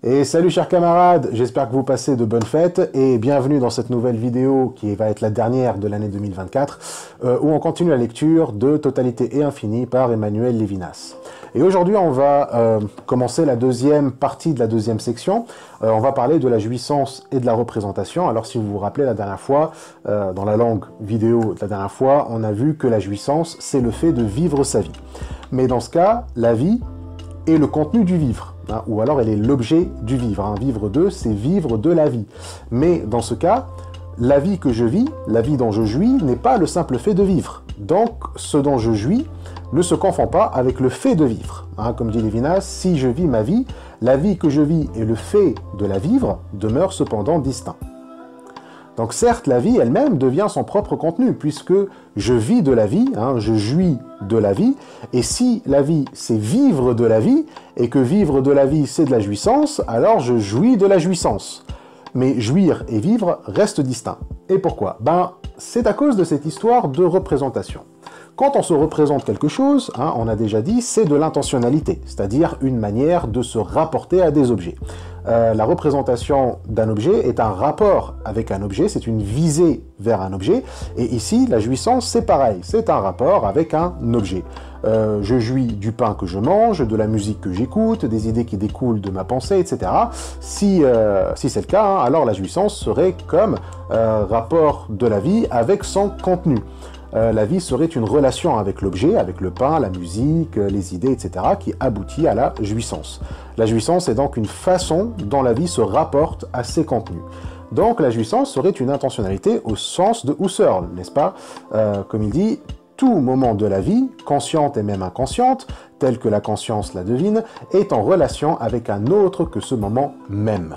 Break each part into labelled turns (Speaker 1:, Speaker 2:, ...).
Speaker 1: Et salut chers camarades, j'espère que vous passez de bonnes fêtes et bienvenue dans cette nouvelle vidéo qui va être la dernière de l'année 2024 où on continue la lecture de Totalité et Infini par Emmanuel Levinas. Et aujourd'hui on va commencer la deuxième partie de la deuxième section. On va parler de la jouissance et de la représentation. Alors si vous vous rappelez la dernière fois, dans la langue vidéo de la dernière fois, on a vu que la jouissance c'est le fait de vivre sa vie. Mais dans ce cas, la vie est le contenu du vivre. Ou alors elle est l'objet du vivre. Vivre de, c'est vivre de la vie. Mais dans ce cas, la vie que je vis, la vie dont je jouis, n'est pas le simple fait de vivre. Donc, ce dont je jouis ne se confond pas avec le fait de vivre. Comme dit Levinas, si je vis ma vie, la vie que je vis et le fait de la vivre demeurent cependant distincts. Donc certes, la vie elle-même devient son propre contenu, puisque je vis de la vie, je jouis de la vie, et si la vie c'est vivre de la vie, et que vivre de la vie c'est de la jouissance, alors je jouis de la jouissance. Mais jouir et vivre restent distincts. Et pourquoi? C'est à cause de cette histoire de représentation. Quand on se représente quelque chose, on a déjà dit, c'est de l'intentionnalité, c'est-à-dire une manière de se rapporter à des objets. La représentation d'un objet est un rapport avec un objet, c'est une visée vers un objet, et ici, la jouissance, c'est pareil, c'est un rapport avec un objet. Je jouis du pain que je mange, de la musique que j'écoute, des idées qui découlent de ma pensée, etc. Si c'est le cas, alors la jouissance serait comme rapport de la vie avec son contenu. La vie serait une relation avec l'objet, avec le pain, la musique, les idées, etc., qui aboutit à la jouissance. La jouissance est donc une façon dont la vie se rapporte à ses contenus. Donc la jouissance serait une intentionnalité au sens de Husserl, n'est-ce pas? Comme il dit, tout moment de la vie, consciente et même inconsciente, tel que la conscience la devine, est en relation avec un autre que ce moment même.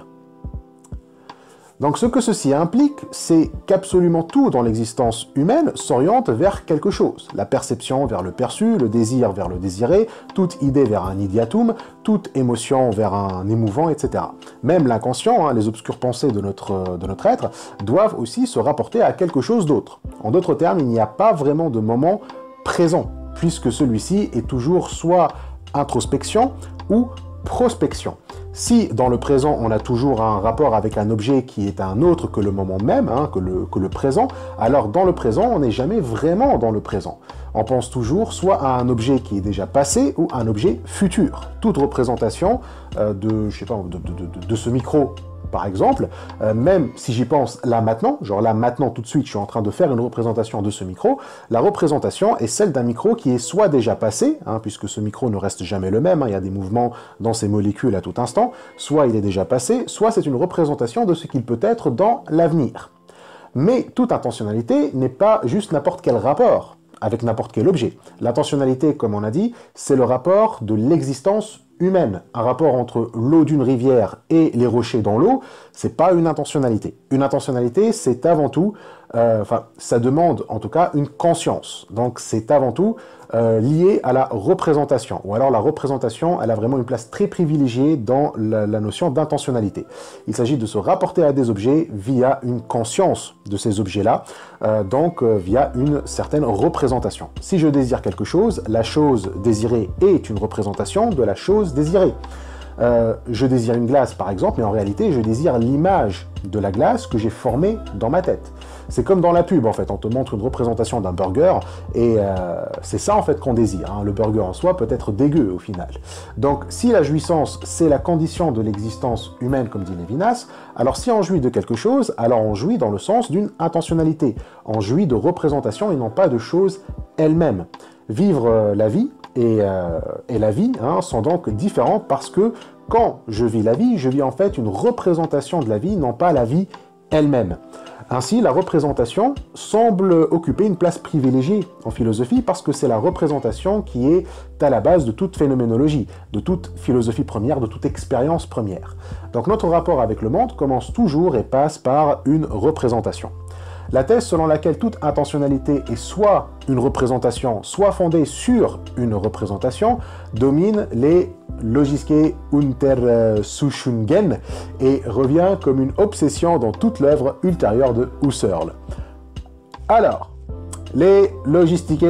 Speaker 1: Donc ce que ceci implique, c'est qu'absolument tout dans l'existence humaine s'oriente vers quelque chose. La perception vers le perçu, le désir vers le désiré, toute idée vers un idéatum, toute émotion vers un émouvant, etc. Même l'inconscient, les obscures pensées de notre être, doivent aussi se rapporter à quelque chose d'autre. En d'autres termes, il n'y a pas vraiment de moment présent, puisque celui-ci est toujours soit introspection ou prospection. Si dans le présent on a toujours un rapport avec un objet qui est un autre que le moment même, que le présent, alors dans le présent on n'est jamais vraiment dans le présent. On pense toujours soit à un objet qui est déjà passé ou à un objet futur. Toute représentation de ce micro, par exemple, même si j'y pense là maintenant, genre là maintenant tout de suite je suis en train de faire une représentation de ce micro, la représentation est celle d'un micro qui est soit déjà passé, puisque ce micro ne reste jamais le même, il y a des mouvements dans ces molécules à tout instant, soit il est déjà passé, soit c'est une représentation de ce qu'il peut être dans l'avenir. Mais toute intentionnalité n'est pas juste n'importe quel rapport avec n'importe quel objet. L'intentionnalité, comme on a dit, c'est le rapport de l'existence humaine. Un rapport entre l'eau d'une rivière et les rochers dans l'eau, c'est pas une intentionnalité. Une intentionnalité, c'est avant tout, ça demande en tout cas une conscience. Donc c'est avant tout lié à la représentation. Ou alors la représentation, elle a vraiment une place très privilégiée dans la notion d'intentionnalité. Il s'agit de se rapporter à des objets via une conscience de ces objets-là, donc via une certaine représentation. Si je désire quelque chose, la chose désirée est une représentation de la chose désirée. Je désire une glace par exemple, mais en réalité je désire l'image de la glace que j'ai formée dans ma tête. C'est comme dans la pub en fait, on te montre une représentation d'un burger et c'est ça en fait qu'on désire. Le burger en soi peut être dégueu au final. Donc si la jouissance c'est la condition de l'existence humaine comme dit Levinas, alors si on jouit de quelque chose, alors on jouit dans le sens d'une intentionnalité. On jouit de représentation et non pas de choses elles-mêmes. Vivre la vie et la vie sont donc différents parce que quand je vis la vie, je vis en fait une représentation de la vie, non pas la vie elle-même. Ainsi, la représentation semble occuper une place privilégiée en philosophie parce que c'est la représentation qui est à la base de toute phénoménologie, de toute philosophie première, de toute expérience première. Donc notre rapport avec le monde commence toujours et passe par une représentation. La thèse selon laquelle toute intentionnalité est soit une représentation, soit fondée sur une représentation, domine les Logiske Untersuchungen et revient comme une obsession dans toute l'œuvre ultérieure de Husserl. Alors, les Logistique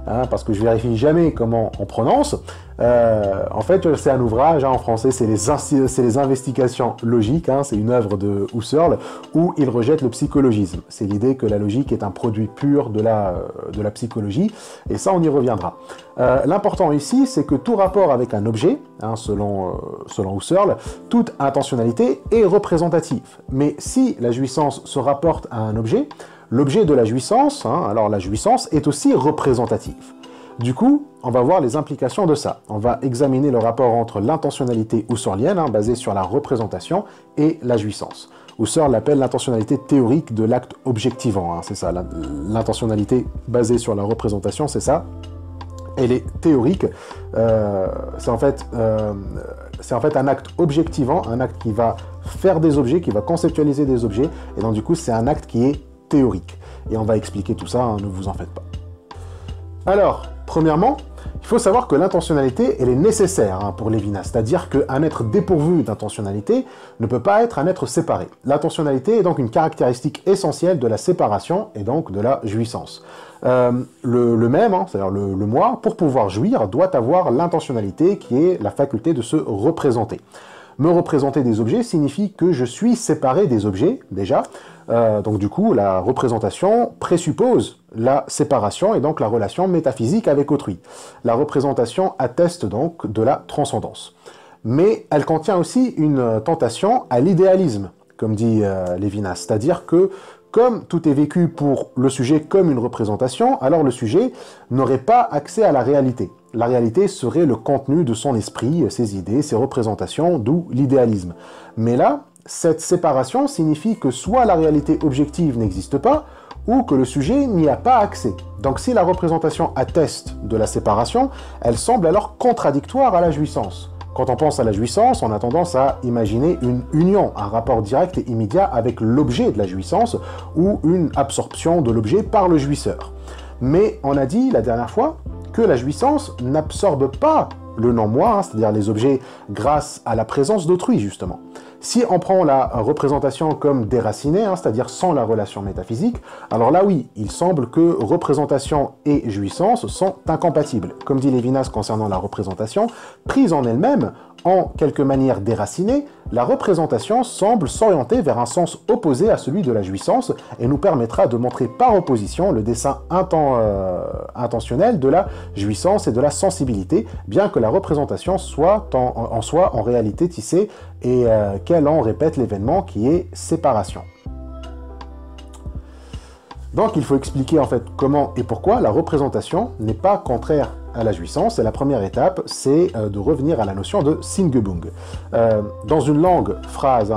Speaker 1: hein, parce que je vérifie jamais comment on prononce. En fait, c'est un ouvrage, hein, en français, c'est les investigations logiques, hein, c'est une œuvre de Husserl, où il rejette le psychologisme. C'est l'idée que la logique est un produit pur de la psychologie, et ça, on y reviendra. L'important ici, c'est que tout rapport avec un objet, hein, selon Husserl, toute intentionnalité est représentative. Mais si la jouissance se rapporte à un objet, l'objet de la jouissance, hein, alors la jouissance, est aussi représentative. Du coup, on va voir les implications de ça. On va examiner le rapport entre l'intentionnalité husserlienne, hein, basée sur la représentation, et la jouissance. Husserl l'appelle l'intentionnalité théorique de l'acte objectivant, hein, c'est ça, l'intentionnalité basée sur la représentation, c'est ça. Elle est théorique, c'est en fait un acte objectivant, un acte qui va faire des objets, qui va conceptualiser des objets, et donc du coup c'est un acte qui est théorique. Et on va expliquer tout ça, hein, ne vous en faites pas. Alors, premièrement, il faut savoir que l'intentionnalité, elle est nécessaire, hein, pour Lévinas, c'est-à-dire qu'un être dépourvu d'intentionnalité ne peut pas être un être séparé. L'intentionnalité est donc une caractéristique essentielle de la séparation et donc de la jouissance. Le même, hein, c'est-à-dire le moi, pour pouvoir jouir, doit avoir l'intentionnalité qui est la faculté de se représenter. Me représenter des objets signifie que je suis séparé des objets, déjà. Donc du coup, la représentation présuppose la séparation et donc la relation métaphysique avec autrui. La représentation atteste donc de la transcendance. Mais elle contient aussi une tentation à l'idéalisme, comme dit Lévinas, c'est-à-dire que comme tout est vécu pour le sujet comme une représentation, alors le sujet n'aurait pas accès à la réalité. La réalité serait le contenu de son esprit, ses idées, ses représentations, d'où l'idéalisme. Mais là, cette séparation signifie que soit la réalité objective n'existe pas, ou que le sujet n'y a pas accès. Donc si la représentation atteste de la séparation, elle semble alors contradictoire à la jouissance. Quand on pense à la jouissance, on a tendance à imaginer une union, un rapport direct et immédiat avec l'objet de la jouissance, ou une absorption de l'objet par le jouisseur. Mais on a dit la dernière fois que la jouissance n'absorbe pas le non-moi, hein, c'est-à-dire les objets, grâce à la présence d'autrui, justement. Si on prend la représentation comme déracinée, hein, c'est-à-dire sans la relation métaphysique, alors là oui, il semble que représentation et jouissance sont incompatibles. Comme dit Lévinas concernant la représentation, prise en elle-même, en quelque manière déracinée, la représentation semble s'orienter vers un sens opposé à celui de la jouissance et nous permettra de montrer par opposition le dessein intentionnel de la jouissance et de la sensibilité, bien que la représentation soit en réalité tissée et qu'elle en répète l'événement qui est séparation. Donc il faut expliquer en fait comment et pourquoi la représentation n'est pas contraire à la jouissance, et la première étape, c'est de revenir à la notion de Singebung. Dans une langue phrase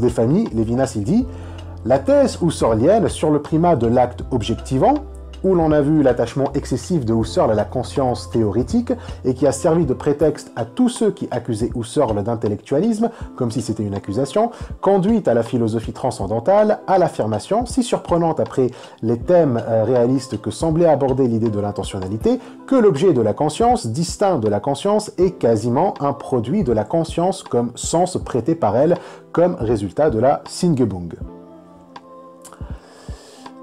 Speaker 1: des familles, Lévinas il dit « La thèse husserlienne sur le primat de l'acte objectivant, où l'on a vu l'attachement excessif de Husserl à la conscience théorétique et qui a servi de prétexte à tous ceux qui accusaient Husserl d'intellectualisme, comme si c'était une accusation, conduit à la philosophie transcendantale, à l'affirmation, si surprenante après les thèmes réalistes que semblait aborder l'idée de l'intentionnalité, que l'objet de la conscience, distinct de la conscience, est quasiment un produit de la conscience comme sens prêté par elle, comme résultat de la Singebung.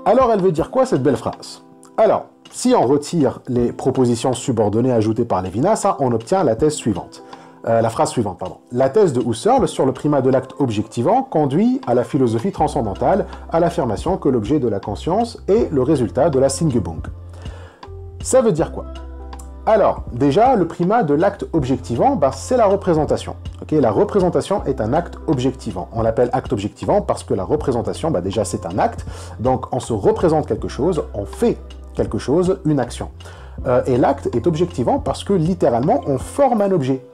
Speaker 1: Alors elle veut dire quoi cette belle phrase ? Alors, si on retire les propositions subordonnées ajoutées par Lévinas, hein, on obtient la thèse suivante. La phrase suivante, pardon. La thèse de Husserl sur le primat de l'acte objectivant conduit à la philosophie transcendantale, à l'affirmation que l'objet de la conscience est le résultat de la Singebung. Ça veut dire quoi ? Alors, déjà, le primat de l'acte objectivant, c'est la représentation. Okay, la représentation est un acte objectivant. On l'appelle acte objectivant parce que la représentation, déjà, c'est un acte. Donc, on se représente quelque chose, on fait quelque chose, une action. Et l'acte est objectivant parce que, littéralement, on forme un objet.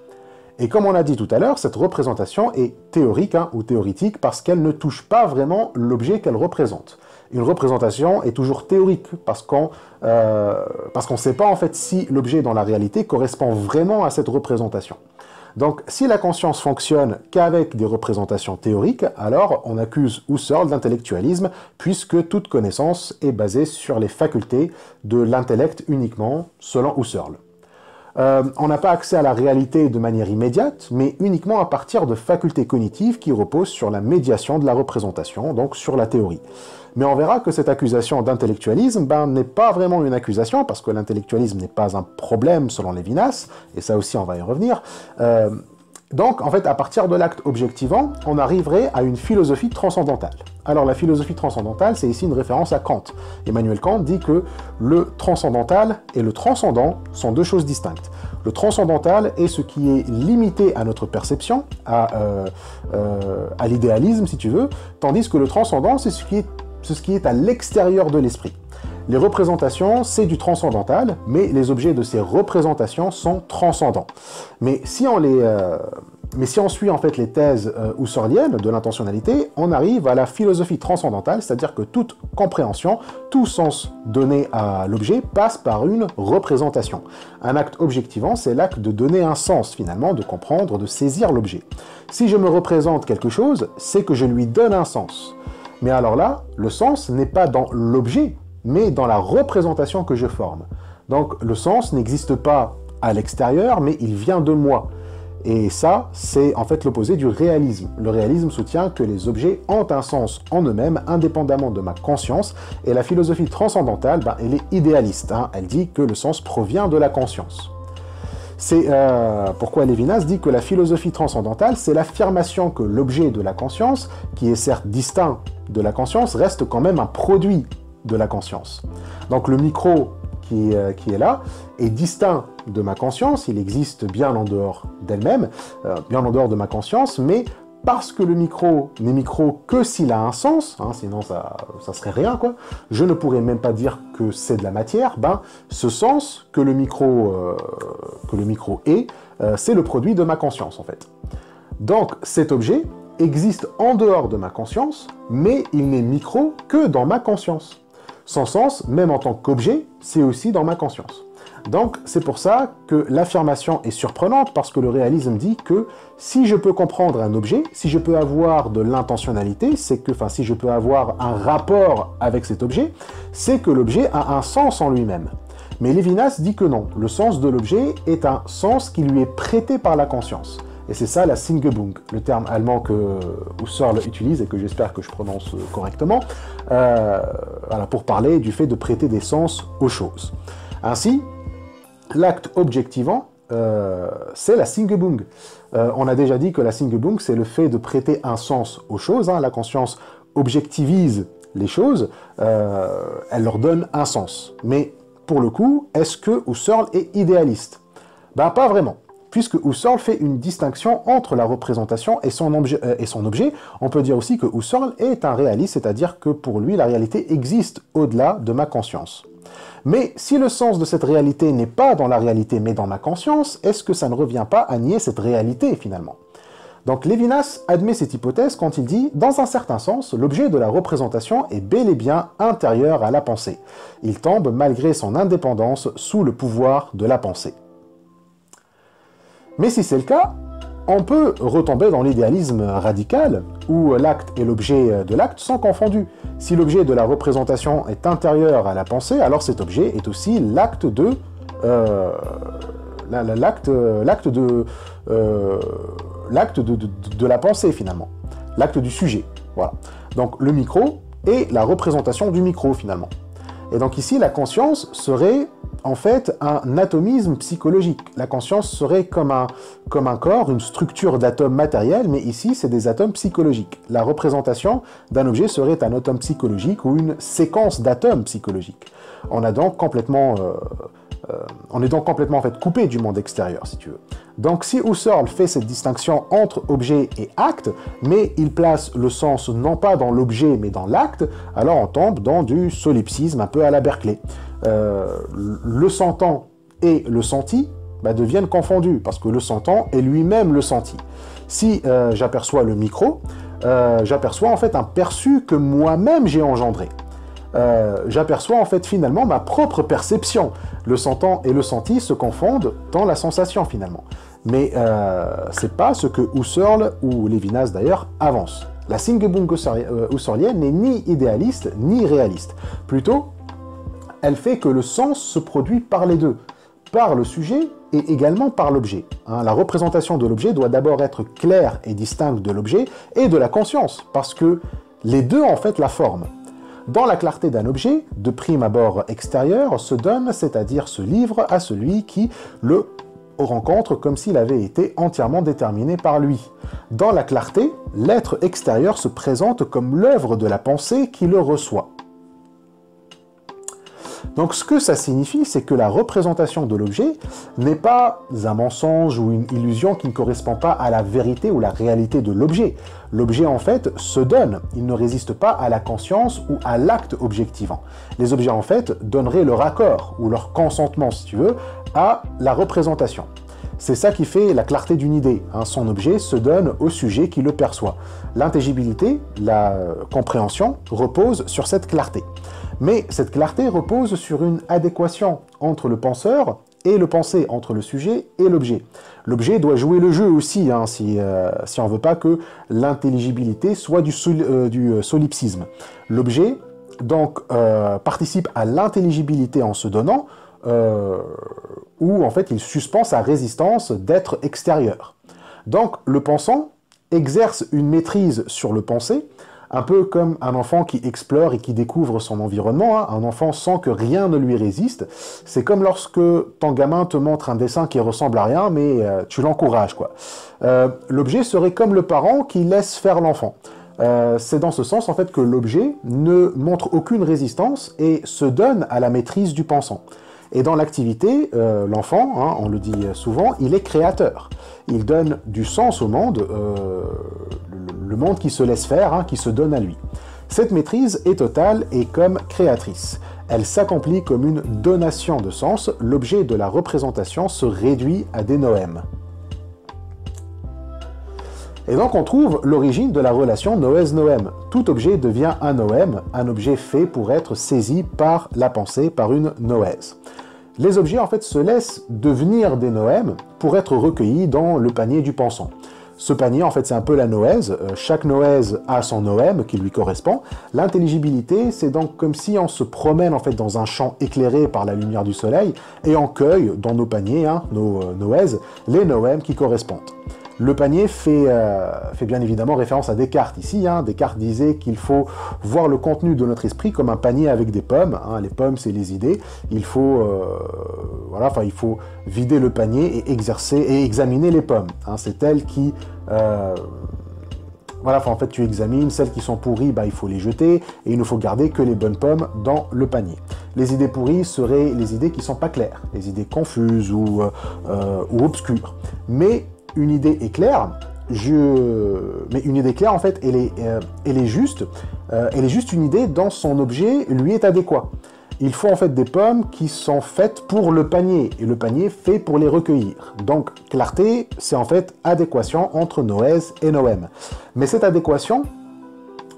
Speaker 1: Et comme on a dit tout à l'heure, cette représentation est théorique ou théoritique parce qu'elle ne touche pas vraiment l'objet qu'elle représente. Une représentation est toujours théorique parce qu'on ne sait pas en fait si l'objet dans la réalité correspond vraiment à cette représentation. Donc si la conscience fonctionne qu'avec des représentations théoriques, alors on accuse Husserl d'intellectualisme puisque toute connaissance est basée sur les facultés de l'intellect uniquement selon Husserl. On n'a pas accès à la réalité de manière immédiate, mais uniquement à partir de facultés cognitives qui reposent sur la médiation de la représentation, donc sur la théorie. Mais on verra que cette accusation d'intellectualisme n'est pas vraiment une accusation, parce que l'intellectualisme n'est pas un problème selon Lévinas, et ça aussi on va y revenir. Donc, en fait, à partir de l'acte objectivant, on arriverait à une philosophie transcendantale. Alors, la philosophie transcendantale, c'est ici une référence à Kant. Emmanuel Kant dit que le transcendantal et le transcendant sont deux choses distinctes. Le transcendantal est ce qui est limité à notre perception, à l'idéalisme, si tu veux, tandis que le transcendant, c'est ce qui est à l'extérieur de l'esprit. Les représentations, c'est du transcendantal, mais les objets de ces représentations sont transcendants. Mais si on suit en fait les thèses husserliennes de l'intentionnalité, on arrive à la philosophie transcendantale, c'est-à-dire que toute compréhension, tout sens donné à l'objet passe par une représentation. Un acte objectivant, c'est l'acte de donner un sens finalement, de comprendre, de saisir l'objet. Si je me représente quelque chose, c'est que je lui donne un sens. Mais alors là, le sens n'est pas dans l'objet, mais dans la représentation que je forme. Donc le sens n'existe pas à l'extérieur, mais il vient de moi. Et ça, c'est en fait l'opposé du réalisme. Le réalisme soutient que les objets ont un sens en eux-mêmes, indépendamment de ma conscience, et la philosophie transcendantale, elle est idéaliste. Elle dit que le sens provient de la conscience. C'est pourquoi Lévinas dit que la philosophie transcendantale, c'est l'affirmation que l'objet de la conscience, qui est certes distinct de la conscience, reste quand même un produit de la conscience. Donc le micro qui est là est distinct de ma conscience, il existe bien en dehors d'elle-même, bien en dehors de ma conscience, mais parce que le micro n'est micro que s'il a un sens, sinon ça serait rien, quoi, je ne pourrais même pas dire que c'est de la matière, ce sens que le micro est, c'est le produit de ma conscience, en fait. Donc cet objet existe en dehors de ma conscience, mais il n'est micro que dans ma conscience. Son sens, même en tant qu'objet, c'est aussi dans ma conscience. Donc c'est pour ça que l'affirmation est surprenante, parce que le réalisme dit que si je peux comprendre un objet, si je peux avoir de l'intentionnalité, si je peux avoir un rapport avec cet objet, c'est que l'objet a un sens en lui-même. Mais Lévinas dit que non, le sens de l'objet est un sens qui lui est prêté par la conscience. Et c'est ça la Singebung, le terme allemand que Husserl utilise et que j'espère que je prononce correctement, pour parler du fait de prêter des sens aux choses. Ainsi, l'acte objectivant, c'est la Singebung. On a déjà dit que la Singebung, c'est le fait de prêter un sens aux choses. La conscience objectivise les choses, elle leur donne un sens. Mais pour le coup, est-ce que Husserl est idéaliste? Pas vraiment. Puisque Husserl fait une distinction entre la représentation et son objet, on peut dire aussi que Husserl est un réaliste, c'est-à-dire que pour lui, la réalité existe au-delà de ma conscience. Mais si le sens de cette réalité n'est pas dans la réalité, mais dans ma conscience, est-ce que ça ne revient pas à nier cette réalité, finalement? Donc Lévinas admet cette hypothèse quand il dit « Dans un certain sens, l'objet de la représentation est bel et bien intérieur à la pensée. Il tombe, malgré son indépendance, sous le pouvoir de la pensée. » Mais si c'est le cas, on peut retomber dans l'idéalisme radical, où l'acte et l'objet de l'acte sont confondus. Si l'objet de la représentation est intérieur à la pensée, alors cet objet est aussi l'acte de la pensée, finalement. L'acte du sujet. Voilà. Donc le micro est la représentation du micro, finalement. Et donc ici, la conscience serait en fait un atomisme psychologique. La conscience serait comme un corps, une structure d'atomes matériels, mais ici, c'est des atomes psychologiques. La représentation d'un objet serait un atome psychologique ou une séquence d'atomes psychologiques. On est donc complètement en fait coupé du monde extérieur, si tu veux. Donc si Husserl fait cette distinction entre objet et acte, mais il place le sens non pas dans l'objet mais dans l'acte, alors on tombe dans du solipsisme un peu à la Berkeley. Le sentant et le senti deviennent confondus, parce que le sentant est lui-même le senti. Si j'aperçois le micro, j'aperçois en fait un perçu que moi-même j'ai engendré. J'aperçois en fait finalement ma propre perception. Le sentant et le senti se confondent dans la sensation finalement. Mais c'est pas ce que Husserl, ou Lévinas d'ailleurs, avance. La Singebung husserlienne n'est ni idéaliste ni réaliste. Plutôt, elle fait que le sens se produit par les deux, par le sujet et également par l'objet. La représentation de l'objet doit d'abord être claire et distincte de l'objet et de la conscience, parce que les deux en fait la forment. Dans la clarté d'un objet, de prime abord extérieur, se donne, c'est-à-dire se livre à celui qui le rencontre comme s'il avait été entièrement déterminé par lui. Dans la clarté, l'être extérieur se présente comme l'œuvre de la pensée qui le reçoit. Donc ce que ça signifie, c'est que la représentation de l'objet n'est pas un mensonge ou une illusion qui ne correspond pas à la vérité ou la réalité de l'objet. L'objet en fait se donne, il ne résiste pas à la conscience ou à l'acte objectivant. Les objets en fait donneraient leur accord ou leur consentement, si tu veux, à la représentation. C'est ça qui fait la clarté d'une idée. Son objet se donne au sujet qui le perçoit. L'intelligibilité, la compréhension, repose sur cette clarté. Mais cette clarté repose sur une adéquation entre le penseur et le pensé, entre le sujet et l'objet. L'objet doit jouer le jeu aussi, si on ne veut pas que l'intelligibilité soit du solipsisme. L'objet, donc, participe à l'intelligibilité en se donnant, où en fait il suspend sa résistance d'être extérieur. Donc le pensant exerce une maîtrise sur le pensé, un peu comme un enfant qui explore et qui découvre son environnement. Un enfant sent que rien ne lui résiste. C'est comme lorsque ton gamin te montre un dessin qui ressemble à rien, mais tu l'encourages, quoi. L'objet serait comme le parent qui laisse faire l'enfant. C'est dans ce sens en fait que l'objet ne montre aucune résistance et se donne à la maîtrise du pensant. Et dans l'activité, l'enfant, on le dit souvent, il est créateur. Il donne du sens au monde, le monde qui se laisse faire, qui se donne à lui. Cette maîtrise est totale et comme créatrice. Elle s'accomplit comme une donation de sens. L'objet de la représentation se réduit à des noèmes. Et donc on trouve l'origine de la relation noès-noème. Tout objet devient un noème, un objet fait pour être saisi par la pensée, par une noès. Les objets en fait se laissent devenir des noèmes pour être recueillis dans le panier du pensant. Ce panier en fait c'est un peu la noès, chaque noès a son noème qui lui correspond. L'intelligibilité c'est donc comme si on se promène en fait dans un champ éclairé par la lumière du soleil et on cueille dans nos paniers, nos noès, les noèmes qui correspondent. Le panier fait bien évidemment référence à Descartes ici. Descartes disait qu'il faut voir le contenu de notre esprit comme un panier avec des pommes. Les pommes, c'est les idées. Il faut, il faut vider le panier et exercer et examiner les pommes. C'est elles qui... en fait, tu examines, celles qui sont pourries, il faut les jeter, et il ne faut garder que les bonnes pommes dans le panier. Les idées pourries seraient les idées qui ne sont pas claires, les idées confuses ou obscures. Mais une idée est claire, mais une idée claire, en fait, elle est juste une idée dont son objet, lui, est adéquat. Il faut en fait des pommes qui sont faites pour le panier, et le panier fait pour les recueillir. Donc, clarté, c'est en fait adéquation entre noès et noème. Mais cette adéquation,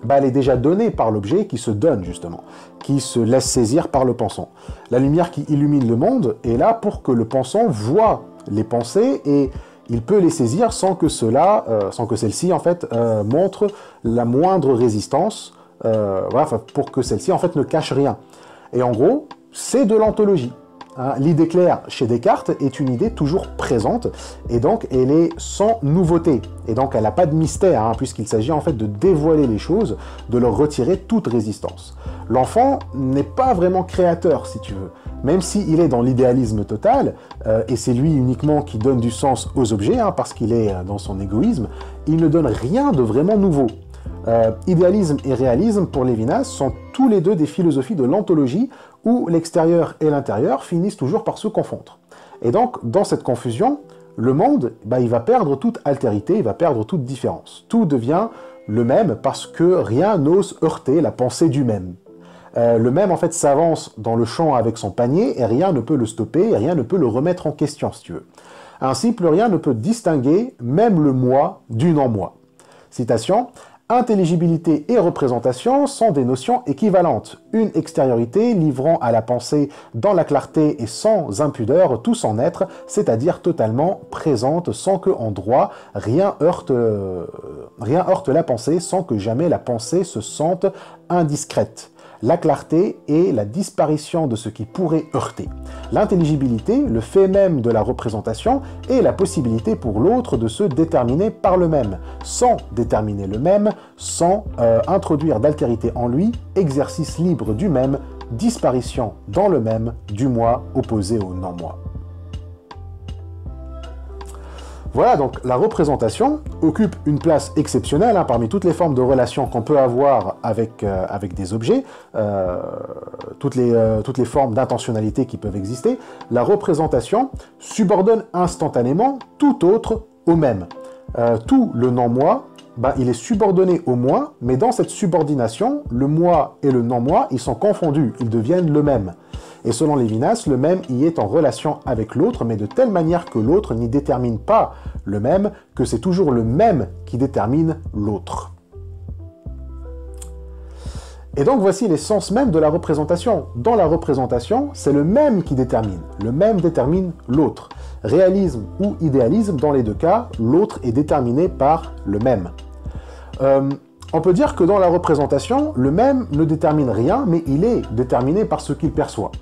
Speaker 1: elle est déjà donnée par l'objet qui se donne, justement, qui se laisse saisir par le pensant. La lumière qui illumine le monde est là pour que le pensant voit les pensées et il peut les saisir sans que celle-ci en fait montre la moindre résistance, pour que celle-ci en fait ne cache rien. Et en gros, c'est de l'ontologie. L'idée claire chez Descartes est une idée toujours présente et donc elle est sans nouveauté. Et donc elle n'a pas de mystère puisqu'il s'agit en fait de dévoiler les choses, de leur retirer toute résistance. L'enfant n'est pas vraiment créateur si tu veux. Même s'il est dans l'idéalisme total, et c'est lui uniquement qui donne du sens aux objets, parce qu'il est dans son égoïsme, il ne donne rien de vraiment nouveau. Idéalisme et réalisme, pour Lévinas, sont tous les deux des philosophies de l'ontologie, où l'extérieur et l'intérieur finissent toujours par se confondre. Et donc, dans cette confusion, le monde, il va perdre toute altérité, il va perdre toute différence. Tout devient le même parce que rien n'ose heurter la pensée du même. Le même, en fait, s'avance dans le champ avec son panier et rien ne peut le stopper, et rien ne peut le remettre en question, si tu veux. Ainsi, plus rien ne peut distinguer même le moi du non-moi. Citation. Intelligibilité et représentation sont des notions équivalentes. Une extériorité livrant à la pensée dans la clarté et sans impudeur tout son être, c'est-à-dire totalement présente sans que en droit rien heurte la pensée, sans que jamais la pensée se sente indiscrète. la clarté et la disparition de ce qui pourrait heurter. L'intelligibilité, le fait même de la représentation, et la possibilité pour l'autre de se déterminer par le même, sans déterminer le même, sans introduire d'altérité en lui, exercice libre du même, disparition dans le même du moi opposé au non-moi. Voilà, donc la représentation occupe une place exceptionnelle parmi toutes les formes de relations qu'on peut avoir avec des objets, toutes les formes d'intentionnalité qui peuvent exister. La représentation subordonne instantanément tout autre au même. Tout le non-moi, il est subordonné au moi, mais dans cette subordination, le moi et le non-moi, ils sont confondus, ils deviennent le même. Et selon Lévinas, le même y est en relation avec l'autre, mais de telle manière que l'autre n'y détermine pas le même, que c'est toujours le même qui détermine l'autre. Et donc voici l'essence même de la représentation. Dans la représentation, c'est le même qui détermine. Le même détermine l'autre. Réalisme ou idéalisme, dans les deux cas, l'autre est déterminé par le même. On peut dire que dans la représentation, le même ne détermine rien, mais il est déterminé par ce qu'il perçoit.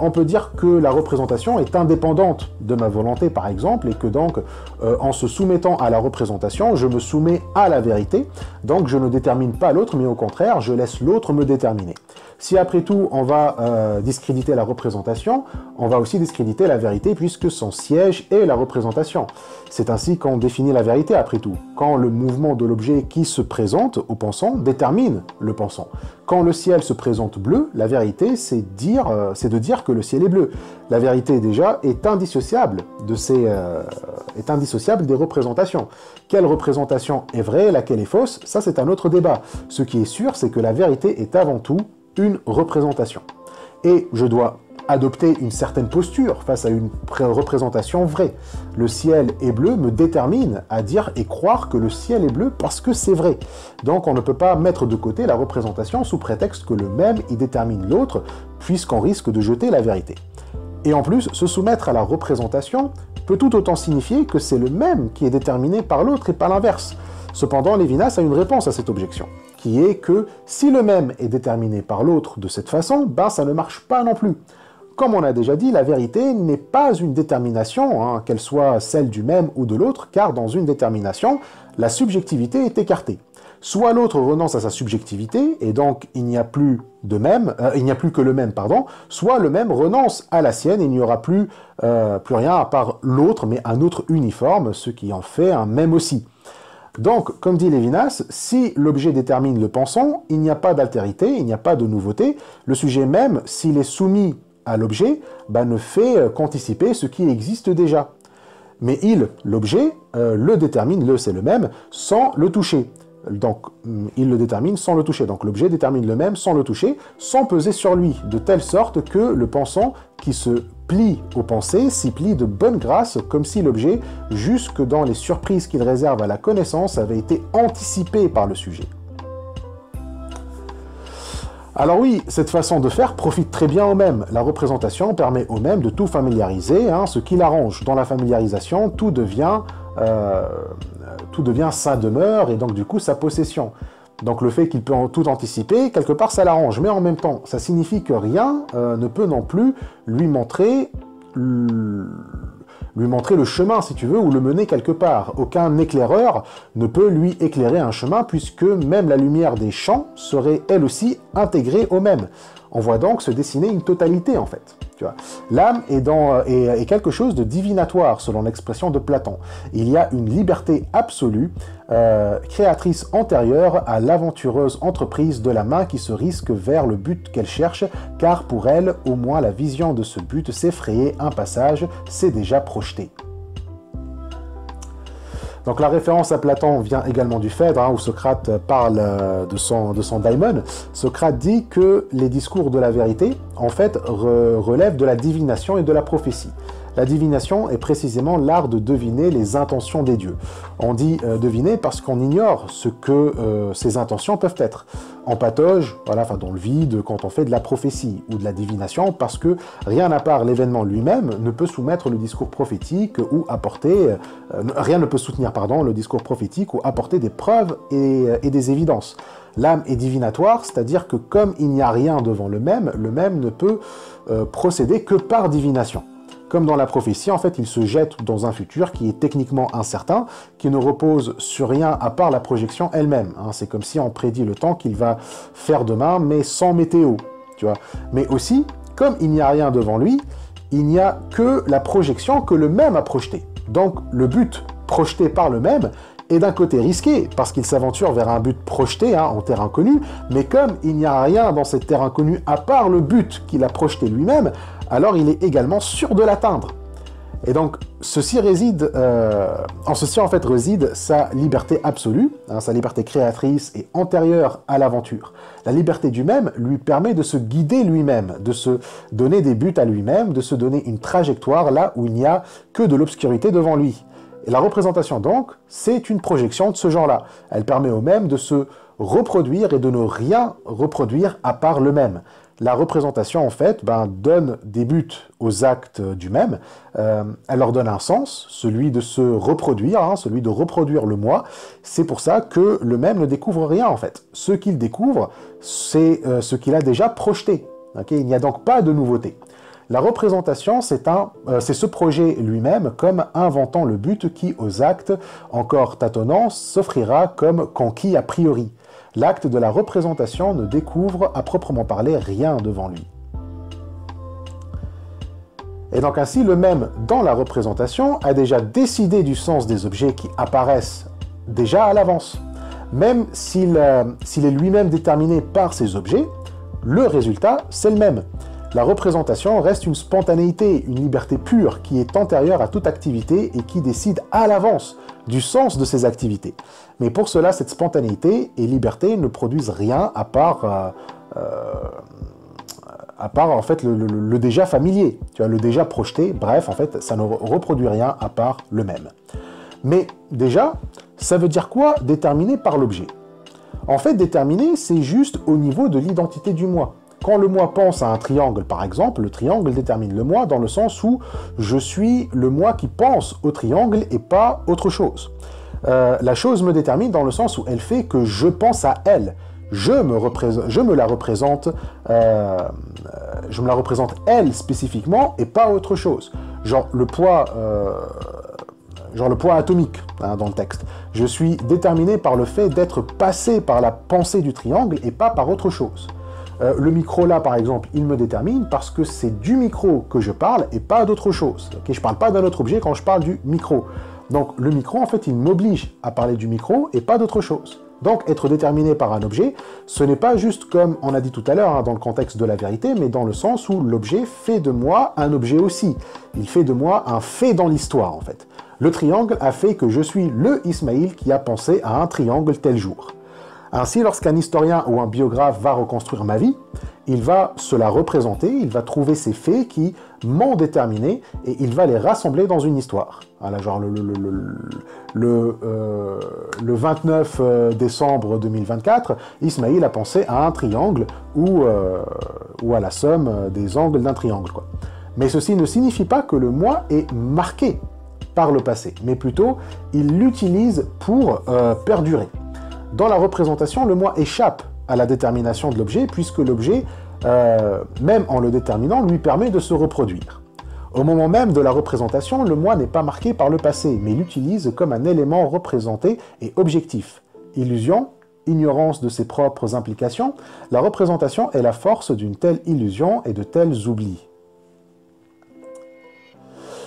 Speaker 1: On peut dire que la représentation est indépendante de ma volonté, par exemple, et que donc, en se soumettant à la représentation, je me soumets à la vérité, donc je ne détermine pas l'autre, mais au contraire, je laisse l'autre me déterminer. Si après tout, on va discréditer la représentation, on va aussi discréditer la vérité, puisque son siège est la représentation. C'est ainsi qu'on définit la vérité, après tout. Quand le mouvement de l'objet qui se présente au pensant détermine le pensant. Quand le ciel se présente bleu, la vérité, c'est de dire que le ciel est bleu. La vérité, déjà, est indissociable des représentations. Quelle représentation est vraie, laquelle est fausse, ça c'est un autre débat. Ce qui est sûr, c'est que la vérité est avant tout une représentation. Et je dois adopter une certaine posture face à une représentation vraie. Le ciel est bleu me détermine à dire et croire que le ciel est bleu parce que c'est vrai. Donc on ne peut pas mettre de côté la représentation sous prétexte que le même y détermine l'autre, puisqu'on risque de jeter la vérité. Et en plus, se soumettre à la représentation peut tout autant signifier que c'est le même qui est déterminé par l'autre et pas l'inverse. Cependant, Lévinas a une réponse à cette objection, qui est que si le même est déterminé par l'autre de cette façon, ça ne marche pas non plus. Comme on a déjà dit, la vérité n'est pas une détermination, qu'elle soit celle du même ou de l'autre, car dans une détermination, la subjectivité est écartée. Soit l'autre renonce à sa subjectivité, et donc il n'y a plus que le même, soit le même renonce à la sienne, et il n'y aura plus rien à part l'autre, mais un autre uniforme, ce qui en fait un même aussi. Donc, comme dit Lévinas, si l'objet détermine le pensant, il n'y a pas d'altérité, il n'y a pas de nouveauté. Le sujet même, s'il est soumis à l'objet, ne fait qu'anticiper ce qui existe déjà. Mais l'objet, le détermine, c'est le même, sans le toucher. Donc, il le détermine sans le toucher. Donc, l'objet détermine le même sans le toucher, sans peser sur lui, de telle sorte que le pensant qui se plie aux pensées s'y plie de bonne grâce, comme si l'objet, jusque dans les surprises qu'il réserve à la connaissance, avait été anticipé par le sujet. Alors oui, cette façon de faire profite très bien au même. La représentation permet au même de tout familiariser, ce qui l'arrange. Dans la familiarisation, tout devient sa demeure et donc du coup sa possession. Donc le fait qu'il peut tout anticiper, quelque part ça l'arrange, mais en même temps, ça signifie que rien ne peut non plus lui montrer le chemin, si tu veux, ou le mener quelque part. Aucun éclaireur ne peut lui éclairer un chemin, puisque même la lumière des champs serait elle aussi intégrée au même. On voit donc se dessiner une totalité, en fait. L'âme est quelque chose de divinatoire, selon l'expression de Platon. Il y a une liberté absolue, créatrice antérieure à l'aventureuse entreprise de la main qui se risque vers le but qu'elle cherche, car pour elle, au moins la vision de ce but s'est frayé un passage, s'est déjà projeté. Donc la référence à Platon vient également du Phèdre, où Socrate parle de son daimon. Socrate dit que les discours de la vérité, en fait, relèvent de la divination et de la prophétie. La divination est précisément l'art de deviner les intentions des dieux. On dit deviner parce qu'on ignore ce que ces intentions peuvent être. en patauge, voilà, enfin dans le vide, quand on fait de la prophétie ou de la divination, parce que rien à part l'événement lui-même ne peut soumettre le discours prophétique ou apporter, rien ne peut soutenir, pardon, le discours prophétique ou apporter des preuves et des évidences. L'âme est divinatoire, c'est-à-dire que comme il n'y a rien devant le même ne peut procéder que par divination. Comme dans la prophétie, en fait, il se jette dans un futur qui est techniquement incertain, qui ne repose sur rien à part la projection elle-même. Hein. C'est comme si on prédit le temps qu'il va faire demain, mais sans météo, tu vois. Mais aussi, comme il n'y a rien devant lui, il n'y a que la projection que le même a projetée. Donc, le but projeté par le même est d'un côté risqué, parce qu'il s'aventure vers un but projeté, hein, en terre inconnue, mais comme il n'y a rien dans cette terre inconnue à part le but qu'il a projeté lui-même, alors il est également sûr de l'atteindre. Et donc, en ceci en fait réside sa liberté absolue, hein, sa liberté créatrice et antérieure à l'aventure. La liberté du même lui permet de se guider lui-même, de se donner des buts à lui-même, de se donner une trajectoire là où il n'y a que de l'obscurité devant lui. Et la représentation, donc, c'est une projection de ce genre-là. Elle permet au même de se reproduire et de ne rien reproduire à part le même. La représentation, en fait, donne des buts aux actes du même. Elle leur donne un sens, celui de se reproduire, hein, celui de reproduire le moi. C'est pour ça que le même ne découvre rien, en fait. Ce qu'il découvre, c'est ce qu'il a déjà projeté. Okay, il n'y a donc pas de nouveauté. La représentation, c'est ce projet lui-même comme inventant le but qui, aux actes encore tâtonnants, s'offrira comme conquis a priori. L'acte de la représentation ne découvre à proprement parler rien devant lui. Et donc ainsi, le même dans la représentation a déjà décidé du sens des objets qui apparaissent déjà à l'avance. Même s'il est lui-même déterminé par ces objets, le résultat, c'est le même. La représentation reste une spontanéité, une liberté pure qui est antérieure à toute activité et qui décide à l'avance du sens de ces activités. Mais pour cela, cette spontanéité et liberté ne produisent rien à part en fait le déjà familier, tu vois, le déjà projeté. Bref, en fait, ça ne reproduit rien à part le même. Mais déjà, ça veut dire quoi déterminer par l'objet? En fait, déterminer, c'est juste au niveau de l'identité du moi. Quand le moi pense à un triangle, par exemple, le triangle détermine le moi dans le sens où je suis le moi qui pense au triangle et pas autre chose. La chose me détermine dans le sens où elle fait que je pense à elle. Je me la représente elle spécifiquement et pas autre chose. Genre le poids atomique, hein, dans le texte. Je suis déterminé par le fait d'être passé par la pensée du triangle et pas par autre chose. Le micro là, par exemple, il me détermine parce que c'est du micro que je parle et pas d'autre chose. Okay, je ne parle pas d'un autre objet quand je parle du micro. Donc le micro, en fait, il m'oblige à parler du micro et pas d'autre chose. Donc être déterminé par un objet, ce n'est pas juste comme on a dit tout à l'heure, hein, dans le contexte de la vérité, mais dans le sens où l'objet fait de moi un objet aussi. Il fait de moi un fait dans l'histoire, en fait. Le triangle a fait que je suis le Ismaïl qui a pensé à un triangle tel jour. Ainsi, lorsqu'un historien ou un biographe va reconstruire ma vie, il va se la représenter, il va trouver ces faits qui m'ont déterminé et il va les rassembler dans une histoire. Voilà, genre le 29 décembre 2024, Ismaïl a pensé à un triangle ou à la somme des angles d'un triangle, quoi. Mais ceci ne signifie pas que le moi est marqué par le passé, mais plutôt il l'utilise pour perdurer. Dans la représentation, le moi échappe à la détermination de l'objet, puisque l'objet, même en le déterminant, lui permet de se reproduire. Au moment même de la représentation, le moi n'est pas marqué par le passé, mais l'utilise comme un élément représenté et objectif. Illusion, ignorance de ses propres implications, la représentation est la force d'une telle illusion et de tels oublis.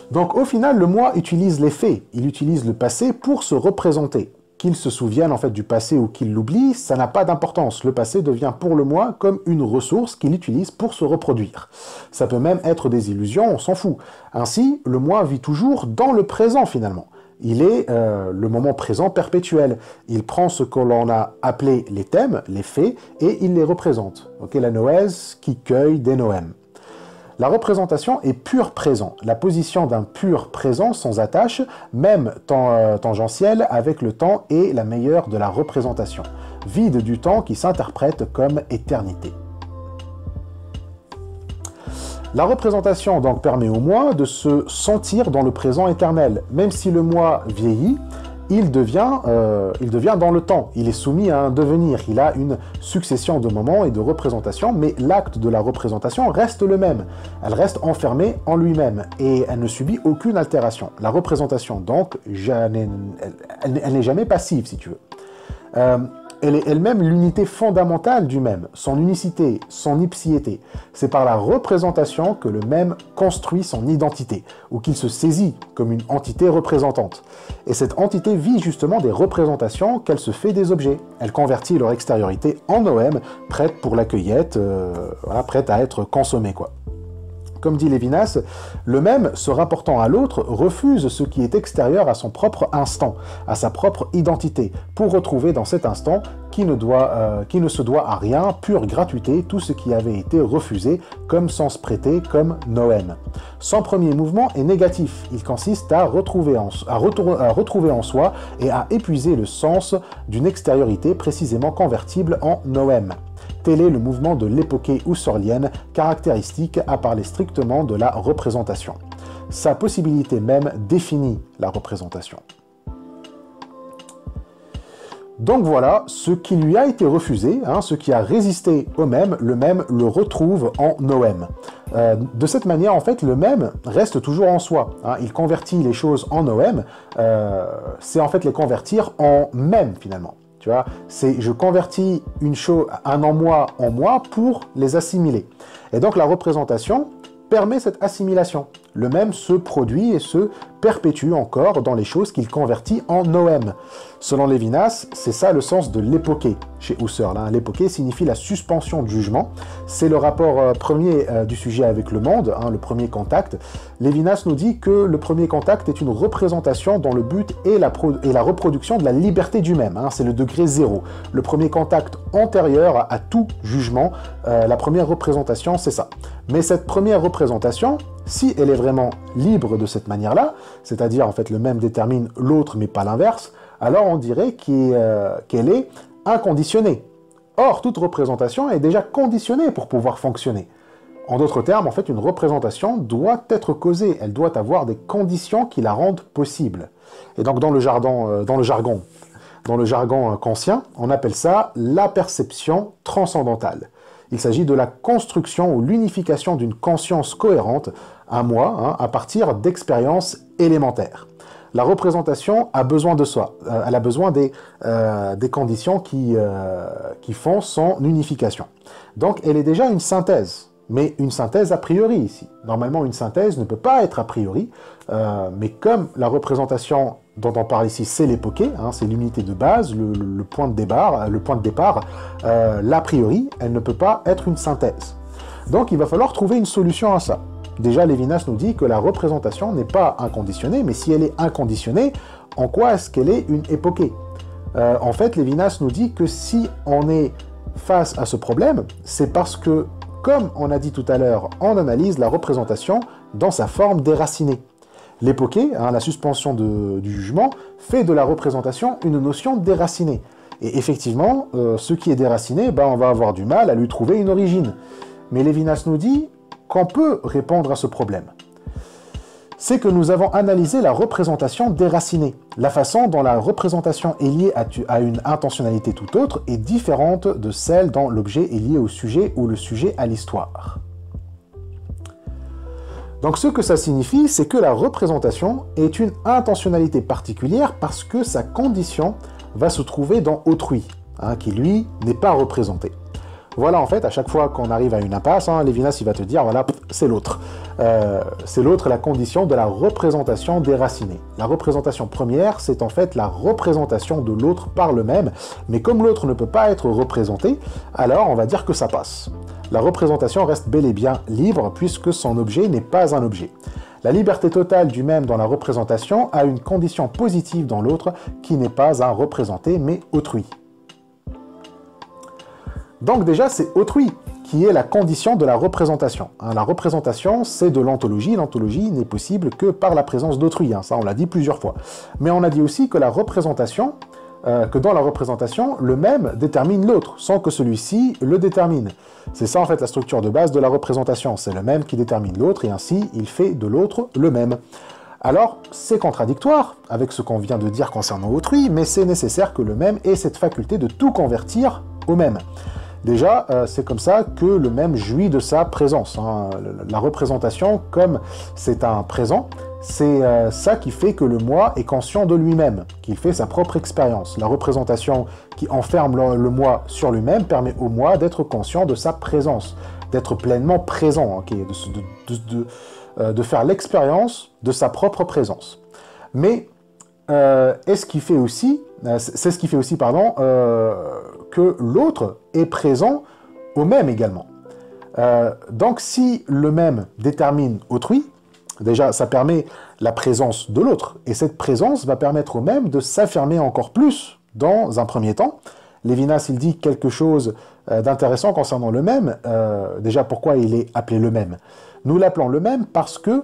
Speaker 1: Donc au final, le moi utilise les faits, il utilise le passé pour se représenter. Qu'il se souvienne en fait du passé ou qu'il l'oublie, ça n'a pas d'importance. Le passé devient pour le moi comme une ressource qu'il utilise pour se reproduire. Ça peut même être des illusions, on s'en fout. Ainsi, le moi vit toujours dans le présent finalement. Il est le moment présent perpétuel. Il prend ce que l'on a appelé les thèmes, les faits, et il les représente. Okay, la noèse qui cueille des noèmes. La représentation est pur présent, la position d'un pur présent sans attache, même tangentielle avec le temps est la meilleure de la représentation, vide du temps qui s'interprète comme éternité. La représentation donc permet au moi de se sentir dans le présent éternel, même si le moi vieillit, il devient dans le temps, il est soumis à un devenir, il a une succession de moments et de représentations, mais l'acte de la représentation reste le même, elle reste enfermée en lui-même et elle ne subit aucune altération. La représentation donc, elle n'est jamais passive si tu veux. Elle est elle-même l'unité fondamentale du même, son unicité, son ipsiété. C'est par la représentation que le même construit son identité, ou qu'il se saisit comme une entité représentante. Et cette entité vit justement des représentations qu'elle se fait des objets. Elle convertit leur extériorité en noème, prête pour la cueillette, voilà, prête à être consommée, quoi. Comme dit Lévinas, le même, se rapportant à l'autre, refuse ce qui est extérieur à son propre instant, à sa propre identité, pour retrouver dans cet instant, qui ne se doit à rien, pure gratuité, tout ce qui avait été refusé, comme sens prêté, comme noème. Son premier mouvement est négatif, il consiste à retrouver en soi et à épuiser le sens d'une extériorité précisément convertible en noème. Tel est le mouvement de l'époquée husserlienne, caractéristique à parler strictement de la représentation. Sa possibilité même définit la représentation. Donc voilà, ce qui lui a été refusé, ce qui a résisté au même, le même le retrouve en noème. De cette manière, en fait, le même reste toujours en soi. Il convertit les choses en noème, c'est en fait les convertir en même finalement. Tu vois, c'est je convertis une chose, un en moi pour les assimiler. Et donc la représentation permet cette assimilation. Le même se produit et se perpétue encore dans les choses qu'il convertit en noème. Selon Lévinas, c'est ça le sens de l'époquée chez Husserl. L'époquée signifie la suspension du jugement. C'est le rapport premier du sujet avec le monde, le premier contact. Lévinas nous dit que le premier contact est une représentation dont le but est la reproduction de la liberté du même. C'est le degré zéro. Le premier contact antérieur à tout jugement, la première représentation, c'est ça. Mais cette première représentation, si elle est vraiment libre de cette manière-là, c'est-à-dire en fait le même détermine l'autre mais pas l'inverse, alors on dirait qu'elle est inconditionnée. Or, toute représentation est déjà conditionnée pour pouvoir fonctionner. En d'autres termes, en fait, une représentation doit être causée, elle doit avoir des conditions qui la rendent possible. Et donc dans le jargon kantien, on appelle ça la perception transcendantale. Il s'agit de la construction ou l'unification d'une conscience cohérente, un moi, à partir d'expériences élémentaires. La représentation a besoin de soi, elle a besoin des conditions qui font son unification. Donc elle est déjà une synthèse, mais une synthèse a priori ici. Normalement une synthèse ne peut pas être a priori, mais comme la représentation dont on parle ici, c'est l'époquée, c'est l'unité de base, le point de départ, l'a priori, elle ne peut pas être une synthèse. Donc il va falloir trouver une solution à ça. Déjà, Lévinas nous dit que la représentation n'est pas inconditionnée, mais si elle est inconditionnée, en quoi est-ce qu'elle est une époquée? En fait, Lévinas nous dit que si on est face à ce problème, c'est parce que, comme on a dit tout à l'heure, on analyse la représentation dans sa forme déracinée. L'époquée, la suspension du jugement, fait de la représentation une notion déracinée. Et effectivement, ce qui est déraciné, on va avoir du mal à lui trouver une origine. Mais Lévinas nous dit qu'on peut répondre à ce problème. C'est que nous avons analysé la représentation déracinée. La façon dont la représentation est liée à une intentionnalité tout autre est différente de celle dont l'objet est lié au sujet ou le sujet à l'histoire. Donc ce que ça signifie, c'est que la représentation est une intentionnalité particulière parce que sa condition va se trouver dans autrui, qui lui n'est pas représenté. Voilà, en fait, à chaque fois qu'on arrive à une impasse, Lévinas il va te dire, voilà, c'est l'autre. C'est l'autre la condition de la représentation déracinée. La représentation première, c'est en fait la représentation de l'autre par le même, mais comme l'autre ne peut pas être représenté, alors on va dire que ça passe. La représentation reste bel et bien libre puisque son objet n'est pas un objet. La liberté totale du même dans la représentation a une condition positive dans l'autre qui n'est pas un représenté mais autrui. Donc déjà, c'est autrui qui est la condition de la représentation. Hein, la représentation, c'est de l'ontologie. L'ontologie n'est possible que par la présence d'autrui. Hein, ça, on l'a dit plusieurs fois. Mais on a dit aussi que dans la représentation, le même détermine l'autre, sans que celui-ci le détermine. C'est ça, en fait, la structure de base de la représentation. C'est le même qui détermine l'autre, et ainsi, il fait de l'autre le même. Alors, c'est contradictoire avec ce qu'on vient de dire concernant autrui, mais c'est nécessaire que le même ait cette faculté de tout convertir au même. Déjà, c'est comme ça que le même jouit de sa présence. Hein. La représentation, comme c'est un présent, c'est ça qui fait que le moi est conscient de lui-même, qu'il fait sa propre expérience. La représentation qui enferme le moi sur lui-même permet au moi d'être conscient de sa présence, d'être pleinement présent, okay, de faire l'expérience de sa propre présence. Mais c'est ce qui fait aussi, que l'autre est présent au même également. Donc si le même détermine autrui, déjà ça permet la présence de l'autre, et cette présence va permettre au même de s'affirmer encore plus dans un premier temps. Lévinas, il dit quelque chose d'intéressant concernant le même. Déjà, pourquoi il est appelé le même? Nous l'appelons le même parce que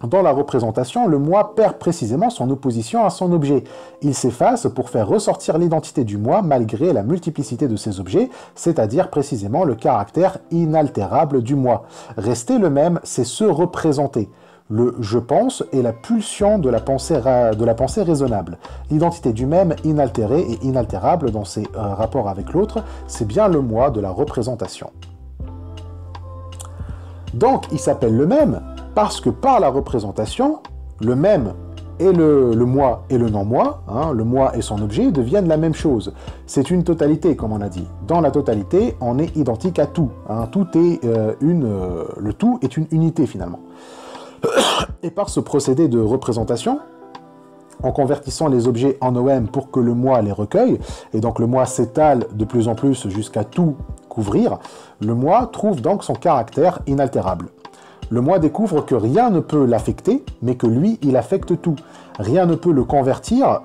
Speaker 1: dans la représentation, le moi perd précisément son opposition à son objet. Il s'efface pour faire ressortir l'identité du moi malgré la multiplicité de ses objets, c'est-à-dire précisément le caractère inaltérable du moi. Rester le même, c'est se représenter. Le « je pense » est la pulsion de la pensée raisonnable. L'identité du même, inaltérée et inaltérable dans ses rapports avec l'autre, c'est bien le moi de la représentation. Donc, il s'appelle le même parce que par la représentation, le même et le moi et le non-moi, hein, le moi et son objet deviennent la même chose. C'est une totalité, comme on a dit. Dans la totalité, on est identique à tout. Hein, le tout est une unité, finalement. Et par ce procédé de représentation, en convertissant les objets en OM pour que le moi les recueille, et donc le moi s'étale de plus en plus jusqu'à tout couvrir, le moi trouve donc son caractère inaltérable. Le moi découvre que rien ne peut l'affecter, mais que lui, il affecte tout. Rien ne peut le convertir,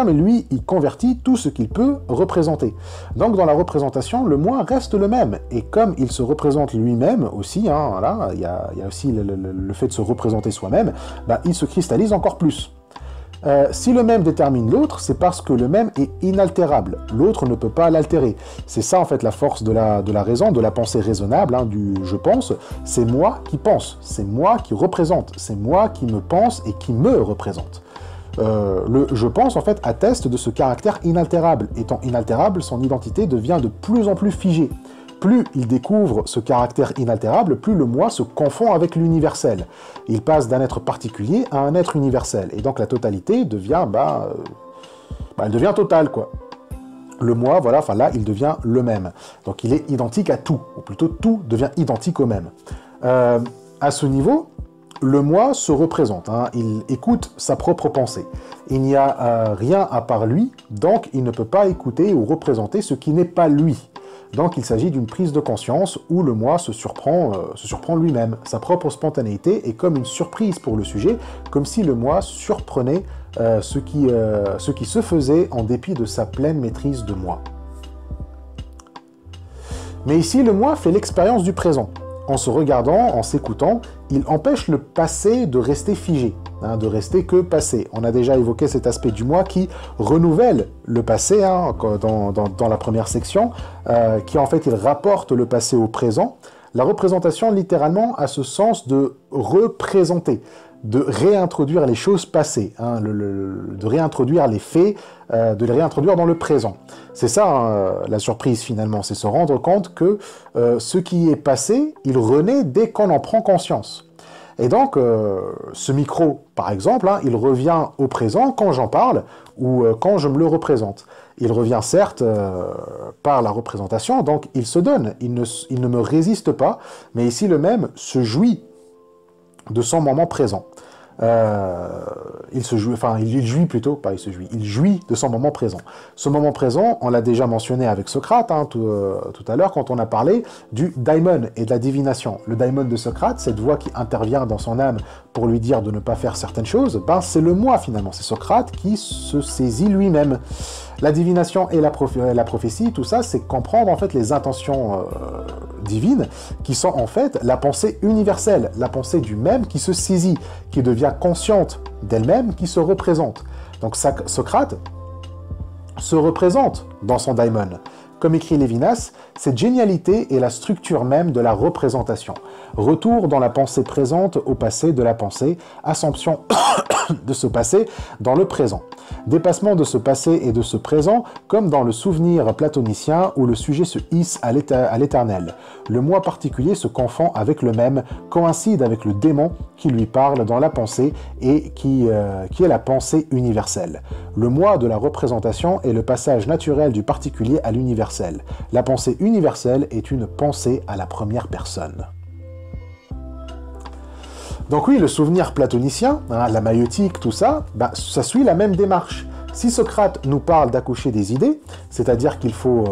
Speaker 1: mais lui, il convertit tout ce qu'il peut représenter. Donc dans la représentation, le moi reste le même. Et comme il se représente lui-même aussi, hein, voilà, il y a aussi le fait de se représenter soi-même, bah, il se cristallise encore plus. Si le même détermine l'autre, c'est parce que le même est inaltérable. L'autre ne peut pas l'altérer. C'est ça en fait la force de la raison, de la pensée raisonnable, hein, du « je pense ». C'est moi qui pense, c'est moi qui représente, c'est moi qui me pense et qui me représente. Le « je pense » en fait atteste de ce caractère inaltérable. Étant inaltérable, son identité devient de plus en plus figée. Plus il découvre ce caractère inaltérable, plus le moi se confond avec l'universel. Il passe d'un être particulier à un être universel. Et donc la totalité devient, elle devient totale, quoi. Le moi, voilà, enfin là, il devient le même. Donc il est identique à tout, ou plutôt tout devient identique au même. À ce niveau, le moi se représente, hein, il écoute sa propre pensée. Il n'y a rien à part lui, donc il ne peut pas écouter ou représenter ce qui n'est pas lui. Donc il s'agit d'une prise de conscience où le moi se surprend lui-même. Sa propre spontanéité est comme une surprise pour le sujet, comme si le moi surprenait ce qui se faisait en dépit de sa pleine maîtrise de moi. Mais ici, le moi fait l'expérience du présent. En se regardant, en s'écoutant, il empêche le passé de rester figé, hein, de rester que passé. On a déjà évoqué cet aspect du moi qui renouvelle le passé, hein, dans la première section, qui en fait, il rapporte le passé au présent. La représentation, littéralement, a ce sens de représenter, de réintroduire les choses passées, hein, de réintroduire les faits, de les réintroduire dans le présent. C'est ça, hein, la surprise finalement, c'est se rendre compte que ce qui est passé, il renaît dès qu'on en prend conscience. Et donc, ce micro, par exemple, hein, il revient au présent quand j'en parle ou quand je me le représente. Il revient certes par la représentation, donc il se donne, il ne me résiste pas, mais ici le même se jouit de son moment présent. Il jouit de son moment présent. Ce moment présent, on l'a déjà mentionné avec Socrate, hein, tout à l'heure, quand on a parlé du daimon et de la divination. Le daimon de Socrate, cette voix qui intervient dans son âme pour lui dire de ne pas faire certaines choses, c'est le moi finalement, c'est Socrate qui se saisit lui-même. La divination et la prophétie, tout ça, c'est comprendre en fait les intentions divines qui sont en fait la pensée universelle, la pensée du même qui se saisit, qui devient consciente d'elle-même, qui se représente. Donc Socrate se représente dans son daimon. Comme écrit Lévinas, cette génialité est la structure même de la représentation. Retour dans la pensée présente au passé de la pensée, assomption de ce passé dans le présent. Dépassement de ce passé et de ce présent, comme dans le souvenir platonicien où le sujet se hisse à l'éternel. Le moi particulier se confond avec le même, coïncide avec le démon qui lui parle dans la pensée et qui est la pensée universelle. Le moi de la représentation est le passage naturel du particulier à l'universel. La pensée universelle est une pensée à la première personne. Donc oui, le souvenir platonicien, hein, la maïeutique, tout ça, ça suit la même démarche. Si Socrate nous parle d'accoucher des idées, c'est-à-dire qu'il faut,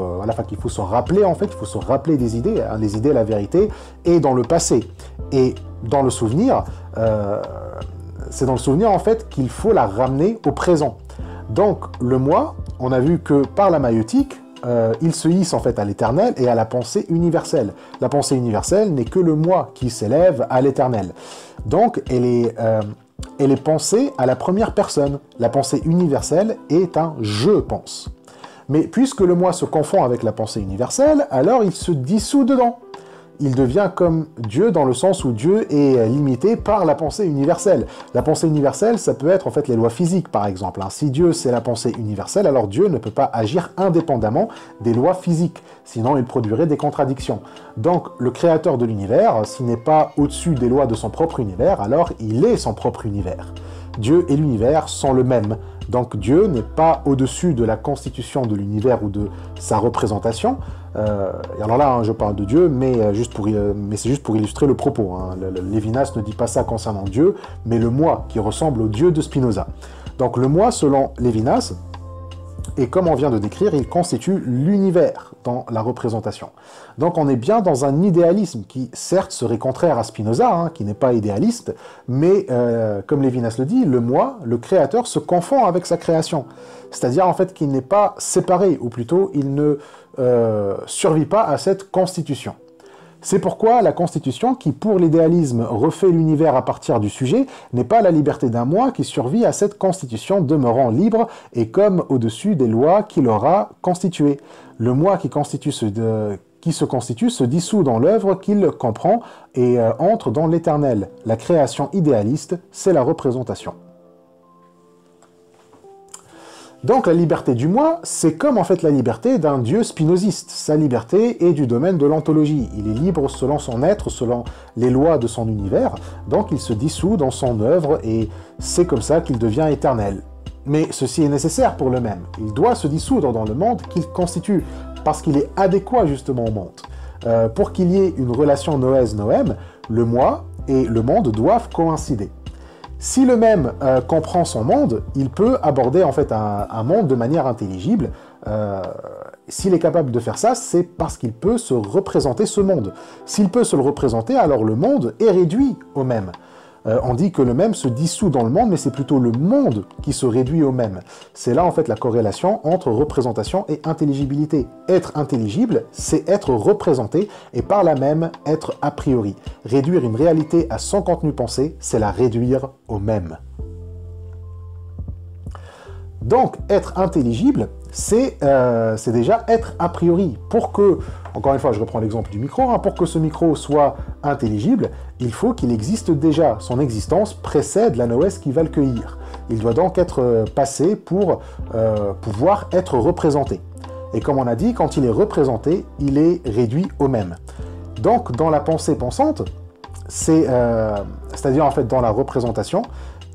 Speaker 1: qu'il faut se rappeler, en fait, il faut se rappeler des idées, hein, les idées, la vérité, et dans le passé. Et dans le souvenir, c'est dans le souvenir, en fait, qu'il faut la ramener au présent. Donc, le moi, on a vu que par la maïeutique, il se hisse en fait à l'éternel et à la pensée universelle. La pensée universelle n'est que le moi qui s'élève à l'éternel. Donc, elle est pensée à la première personne. La pensée universelle est un « je pense ». Mais puisque le moi se confond avec la pensée universelle, alors il se dissout dedans. Il devient comme Dieu dans le sens où Dieu est limité par la pensée universelle. La pensée universelle, ça peut être en fait les lois physiques, par exemple. Si Dieu, c'est la pensée universelle, alors Dieu ne peut pas agir indépendamment des lois physiques, sinon il produirait des contradictions. Donc, le créateur de l'univers, s'il n'est pas au-dessus des lois de son propre univers, alors il est son propre univers. Dieu et l'univers sont le même. Donc Dieu n'est pas au-dessus de la constitution de l'univers ou de sa représentation. Et alors là, je parle de Dieu, mais c'est juste pour illustrer le propos. Lévinas ne dit pas ça concernant Dieu, mais le moi qui ressemble au Dieu de Spinoza. Donc le moi, selon Lévinas, et comme on vient de décrire, il constitue l'univers dans la représentation. Donc on est bien dans un idéalisme qui, certes, serait contraire à Spinoza, qui n'est pas idéaliste, mais comme Lévinas le dit, le moi, le créateur, se confond avec sa création. C'est-à-dire en fait qu'il n'est pas séparé, ou plutôt il ne survit pas à cette constitution. C'est pourquoi la Constitution, qui pour l'idéalisme refait l'univers à partir du sujet, n'est pas la liberté d'un moi qui survit à cette Constitution demeurant libre et comme au-dessus des lois qu'il aura constituées. Le moi qui se constitue se dissout dans l'œuvre qu'il comprend et entre dans l'éternel. La création idéaliste, c'est la représentation. Donc la liberté du moi, c'est comme en fait la liberté d'un dieu spinoziste. Sa liberté est du domaine de l'ontologie. Il est libre selon son être, selon les lois de son univers, donc il se dissout dans son œuvre et c'est comme ça qu'il devient éternel. Mais ceci est nécessaire pour le même. Il doit se dissoudre dans le monde qu'il constitue, parce qu'il est adéquat justement au monde. Pour qu'il y ait une relation noès-noëm, le moi et le monde doivent coïncider. Si le même comprend son monde, il peut aborder en fait un monde de manière intelligible. S'il est capable de faire ça, c'est parce qu'il peut se représenter ce monde. S'il peut se le représenter, alors le monde est réduit au même. On dit que le même se dissout dans le monde, mais c'est plutôt le monde qui se réduit au même. C'est là en fait la corrélation entre représentation et intelligibilité. Être intelligible, c'est être représenté et par là même être a priori. Réduire une réalité à son contenu pensé, c'est la réduire au même. Donc être intelligible, c'est déjà être a priori. Pour que, encore une fois, je reprends l'exemple du micro, pour que ce micro soit intelligible, il faut qu'il existe déjà. Son existence précède la noès qui va le cueillir. Il doit donc être passé pour pouvoir être représenté. Et comme on a dit, quand il est représenté, il est réduit au même. Donc dans la pensée pensante, c'est-à-dire en fait dans la représentation,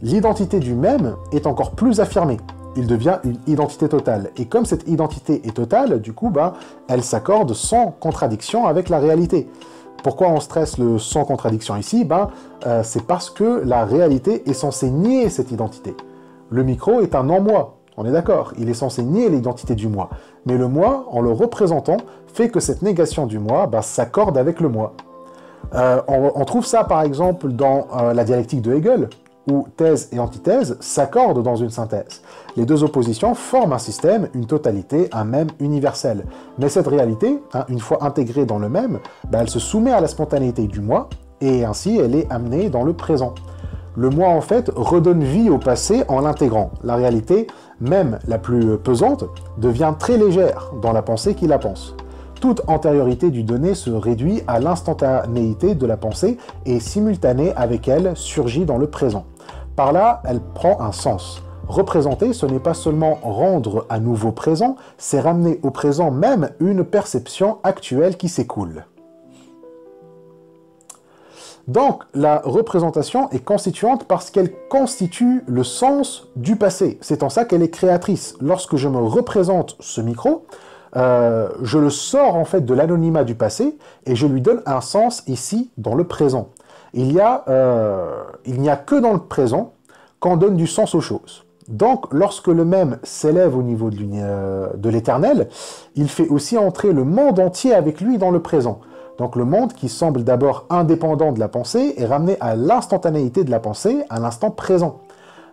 Speaker 1: l'identité du même est encore plus affirmée. Il devient une identité totale. Et comme cette identité est totale, du coup, elle s'accorde sans contradiction avec la réalité. Pourquoi on stresse le sans contradiction ici? C'est parce que la réalité est censée nier cette identité. Le micro est un non-moi, on est d'accord, il est censé nier l'identité du moi. Mais le moi, en le représentant, fait que cette négation du moi s'accorde avec le moi. On trouve ça par exemple dans la dialectique de Hegel, où thèse et antithèse s'accordent dans une synthèse. Les deux oppositions forment un système, une totalité, un même universel. Mais cette réalité, une fois intégrée dans le même, elle se soumet à la spontanéité du moi, et ainsi elle est amenée dans le présent. Le moi, en fait, redonne vie au passé en l'intégrant. La réalité, même la plus pesante, devient très légère dans la pensée qui la pense. Toute antériorité du donné se réduit à l'instantanéité de la pensée et simultanée avec elle surgit dans le présent. Par là, elle prend un sens. Représenter, ce n'est pas seulement rendre à nouveau présent, c'est ramener au présent même une perception actuelle qui s'écoule. Donc, la représentation est constituante parce qu'elle constitue le sens du passé. C'est en ça qu'elle est créatrice. Lorsque je me représente ce micro, je le sors en fait de l'anonymat du passé et je lui donne un sens ici, dans le présent. Il n'y a que dans le présent qu'on donne du sens aux choses. Donc, lorsque le même s'élève au niveau de l'éternel, il fait aussi entrer le monde entier avec lui dans le présent. Donc le monde qui semble d'abord indépendant de la pensée est ramené à l'instantanéité de la pensée, à l'instant présent.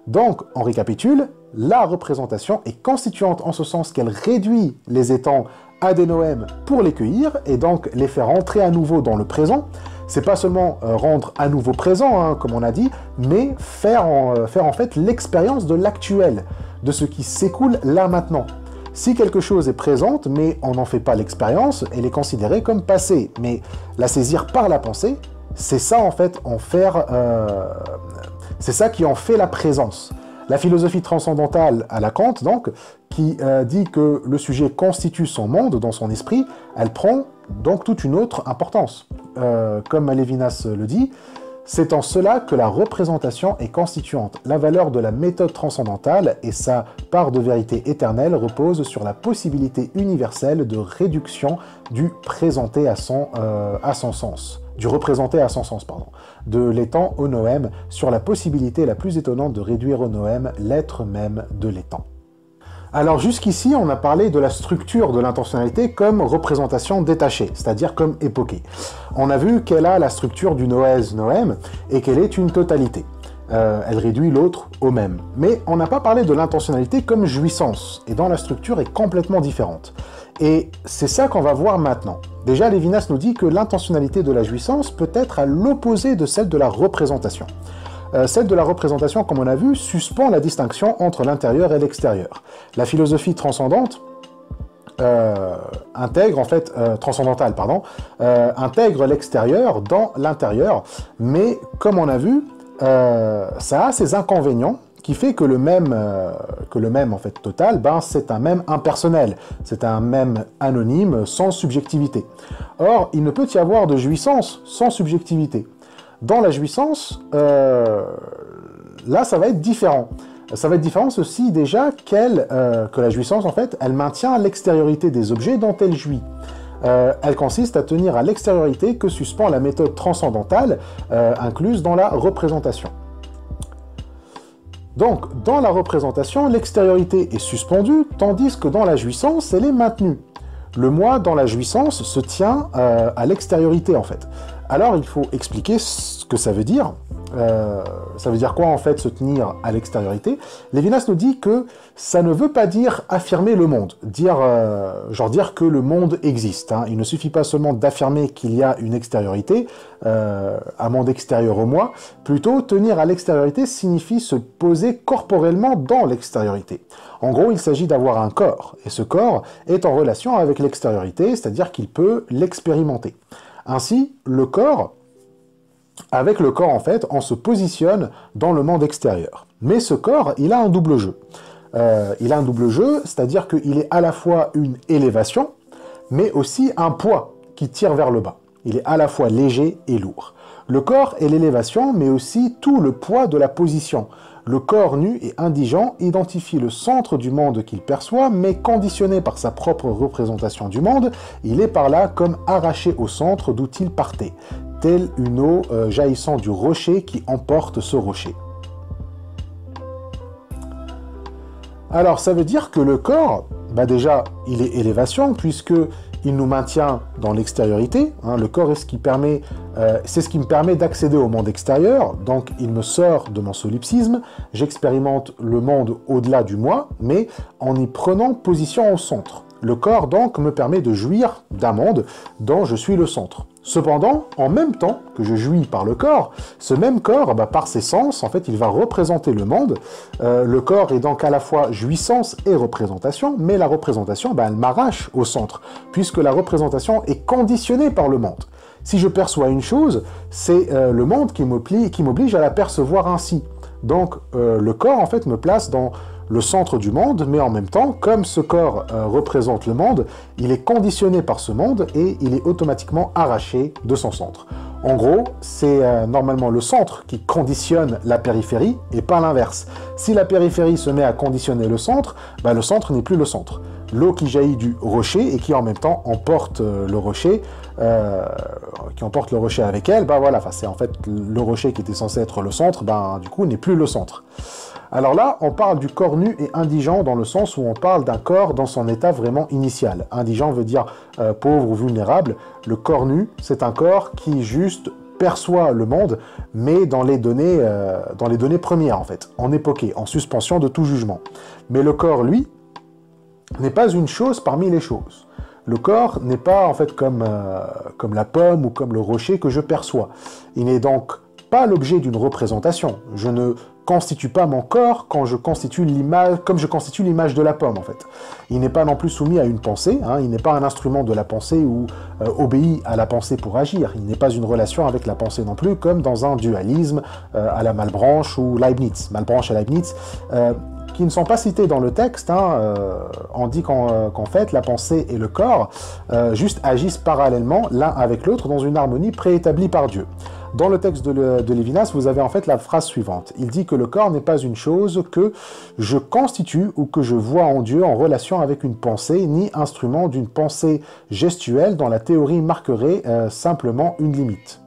Speaker 1: Donc, on récapitule, la représentation est constituante en ce sens qu'elle réduit les étangs à des noèmes pour les cueillir et donc les faire entrer à nouveau dans le présent. C'est pas seulement rendre à nouveau présent, comme on a dit, mais faire en fait l'expérience de l'actuel, de ce qui s'écoule là maintenant. Si quelque chose est présente, mais on n'en fait pas l'expérience, elle est considérée comme passée. Mais la saisir par la pensée, c'est ça en fait, c'est ça qui en fait la présence. La philosophie transcendantale à la Kant, donc, qui dit que le sujet constitue son monde dans son esprit, elle prend donc toute une autre importance. Comme Lévinas le dit, c'est en cela que la représentation est constituante. La valeur de la méthode transcendantale et sa part de vérité éternelle repose sur la possibilité universelle de réduction du représenté à son sens, de l'étang au noème, sur la possibilité la plus étonnante de réduire au noème l'être même de l'étang. Alors jusqu'ici, on a parlé de la structure de l'intentionnalité comme représentation détachée, c'est-à-dire comme époquée. On a vu qu'elle a la structure du noès-noème et qu'elle est une totalité. Elle réduit l'autre au même. Mais on n'a pas parlé de l'intentionnalité comme jouissance, et dont la structure est complètement différente. Et c'est ça qu'on va voir maintenant. Déjà, Lévinas nous dit que l'intentionnalité de la jouissance peut être à l'opposé de celle de la représentation. Celle de la représentation, comme on a vu, suspend la distinction entre l'intérieur et l'extérieur. La philosophie transcendante intègre l'extérieur dans l'intérieur, mais comme on a vu, ça a ses inconvénients, qui fait que le même en fait total, c'est un même impersonnel, c'est un même anonyme sans subjectivité. Or, il ne peut y avoir de jouissance sans subjectivité. Dans la jouissance, là, ça va être différent. Ça va être différent ceci déjà que la jouissance, en fait, elle maintient l'extériorité des objets dont elle jouit. Elle consiste à tenir à l'extériorité que suspend la méthode transcendantale incluse dans la représentation. Donc, dans la représentation, l'extériorité est suspendue, tandis que dans la jouissance, elle est maintenue. Le moi, dans la jouissance, se tient à l'extériorité, en fait. Alors, il faut expliquer ce que ça veut dire. Ça veut dire quoi, en fait, se tenir à l'extériorité? Lévinas nous dit que ça ne veut pas dire affirmer le monde, dire que le monde existe. Il ne suffit pas seulement d'affirmer qu'il y a une extériorité, un monde extérieur au moi. Plutôt, tenir à l'extériorité signifie se poser corporellement dans l'extériorité. En gros, il s'agit d'avoir un corps, et ce corps est en relation avec l'extériorité, c'est-à-dire qu'il peut l'expérimenter. Ainsi, avec le corps, en fait, on se positionne dans le monde extérieur. Mais ce corps, il a un double jeu. C'est-à-dire qu'il est à la fois une élévation, mais aussi un poids qui tire vers le bas. Il est à la fois léger et lourd. Le corps est l'élévation, mais aussi tout le poids de la position. Le corps nu et indigent identifie le centre du monde qu'il perçoit, mais conditionné par sa propre représentation du monde, il est par là comme arraché au centre d'où il partait, telle une eau jaillissant du rocher qui emporte ce rocher. Alors ça veut dire que le corps, déjà, il est élévation, puisque Il nous maintient dans l'extériorité. Hein, le corps est c'est ce qui me permet d'accéder au monde extérieur. Donc, il me sort de mon solipsisme. J'expérimente le monde au-delà du moi, mais en y prenant position au centre. Le corps, donc, me permet de jouir d'un monde dont je suis le centre. Cependant, en même temps que je jouis par le corps, ce même corps, par ses sens, en fait, il va représenter le monde. Le corps est donc à la fois jouissance et représentation, mais la représentation, elle m'arrache au centre, puisque la représentation est conditionnée par le monde. Si je perçois une chose, c'est le monde qui m'oblige à la percevoir ainsi. Donc, le corps, en fait, me place dans le centre du monde, mais en même temps, comme ce corps représente le monde, il est conditionné par ce monde et il est automatiquement arraché de son centre. En gros, c'est normalement le centre qui conditionne la périphérie et pas l'inverse. Si la périphérie se met à conditionner le centre n'est plus le centre. L'eau qui jaillit du rocher et qui en même temps emporte le rocher, avec elle, c'est en fait le rocher qui était censé être le centre, du coup n'est plus le centre. Alors là, on parle du corps nu et indigent dans le sens où on parle d'un corps dans son état vraiment initial. Indigent veut dire pauvre ou vulnérable. Le corps nu, c'est un corps qui juste perçoit le monde, mais dans les données premières en fait, en époquée, en suspension de tout jugement. Mais le corps, lui, n'est pas une chose parmi les choses. Le corps n'est pas en fait comme la pomme ou comme le rocher que je perçois. Il n'est donc pas l'objet d'une représentation. Je ne constitue pas mon corps quand je constitue l'image, comme je constitue l'image de la pomme en fait. Il n'est pas non plus soumis à une pensée, il n'est pas un instrument de la pensée ou obéit à la pensée pour agir. Il n'est pas une relation avec la pensée non plus, comme dans un dualisme à la Malebranche ou Leibniz. Malebranche et Leibniz, qui ne sont pas cités dans le texte, on dit qu'en fait la pensée et le corps juste agissent parallèlement l'un avec l'autre dans une harmonie préétablie par Dieu. Dans le texte de Lévinas, vous avez en fait la phrase suivante. Il dit que le corps n'est pas une chose que je constitue ou que je vois en Dieu en relation avec une pensée, ni instrument d'une pensée gestuelle dont la théorie marquerait simplement une limite.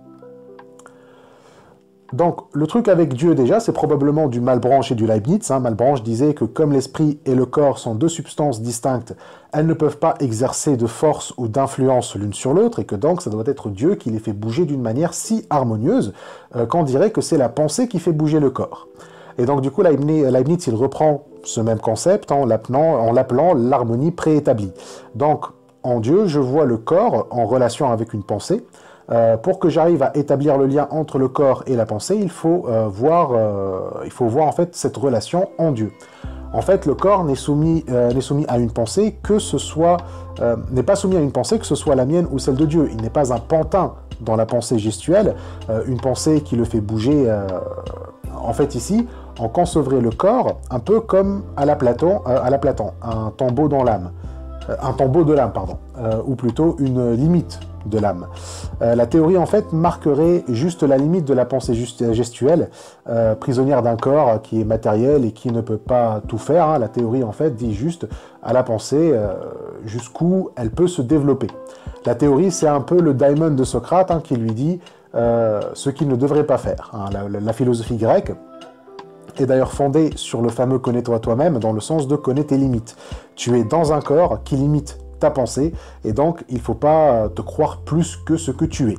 Speaker 1: Donc, le truc avec Dieu, déjà, c'est probablement du Malebranche et du Leibniz. Malebranche disait que comme l'esprit et le corps sont deux substances distinctes, elles ne peuvent pas exercer de force ou d'influence l'une sur l'autre, et que donc ça doit être Dieu qui les fait bouger d'une manière si harmonieuse qu'on dirait que c'est la pensée qui fait bouger le corps. Et donc, du coup, Leibniz, il reprend ce même concept en l'appelant l'harmonie préétablie. Donc, en Dieu, je vois le corps en relation avec une pensée. Pour que j'arrive à établir le lien entre le corps et la pensée, il faut voir en fait cette relation en Dieu. En fait, le corps n'est soumis à une pensée n'est pas soumis à une pensée que ce soit la mienne ou celle de Dieu. Il n'est pas un pantin dans la pensée gestuelle, une pensée qui le fait bouger. En fait, ici, on concevrait le corps un peu comme à la Platon, un tombeau dans l'âme. Un tombeau de l'âme, pardon, ou plutôt une limite de l'âme. La théorie, en fait, marquerait juste la limite de la pensée gestuelle, prisonnière d'un corps qui est matériel et qui ne peut pas tout faire. La théorie, en fait, dit juste à la pensée jusqu'où elle peut se développer. La théorie, c'est un peu le daimon de Socrate qui lui dit ce qu'il ne devrait pas faire. La philosophie grecque est d'ailleurs fondée sur le fameux « connais-toi toi-même » dans le sens de « connais tes limites ». Tu es dans un corps qui limite ta pensée, et donc il ne faut pas te croire plus que ce que tu es.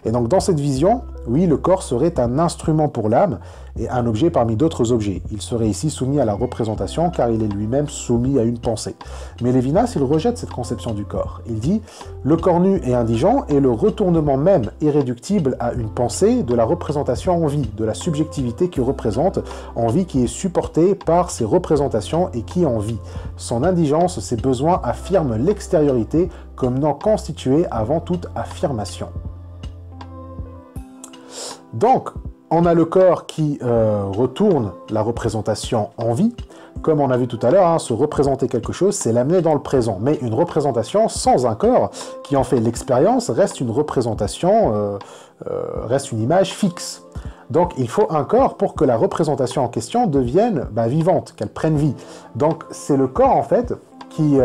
Speaker 1: Et donc dans cette vision, oui, le corps serait un instrument pour l'âme, et un objet parmi d'autres objets. Il serait ici soumis à la représentation, car il est lui-même soumis à une pensée. Mais Lévinas, il rejette cette conception du corps. Il dit « Le corps nu et indigent est le retournement même irréductible à une pensée de la représentation en vie, de la subjectivité qui représente, en vie qui est supportée par ses représentations et qui en vie. Son indigence, ses besoins affirment l'extériorité comme non constituée avant toute affirmation. » Donc, on a le corps qui retourne la représentation en vie. Comme on a vu tout à l'heure, se représenter quelque chose, c'est l'amener dans le présent. Mais une représentation sans un corps qui en fait l'expérience reste une représentation, reste une image fixe. Donc il faut un corps pour que la représentation en question devienne vivante, qu'elle prenne vie. Donc c'est le corps en fait qui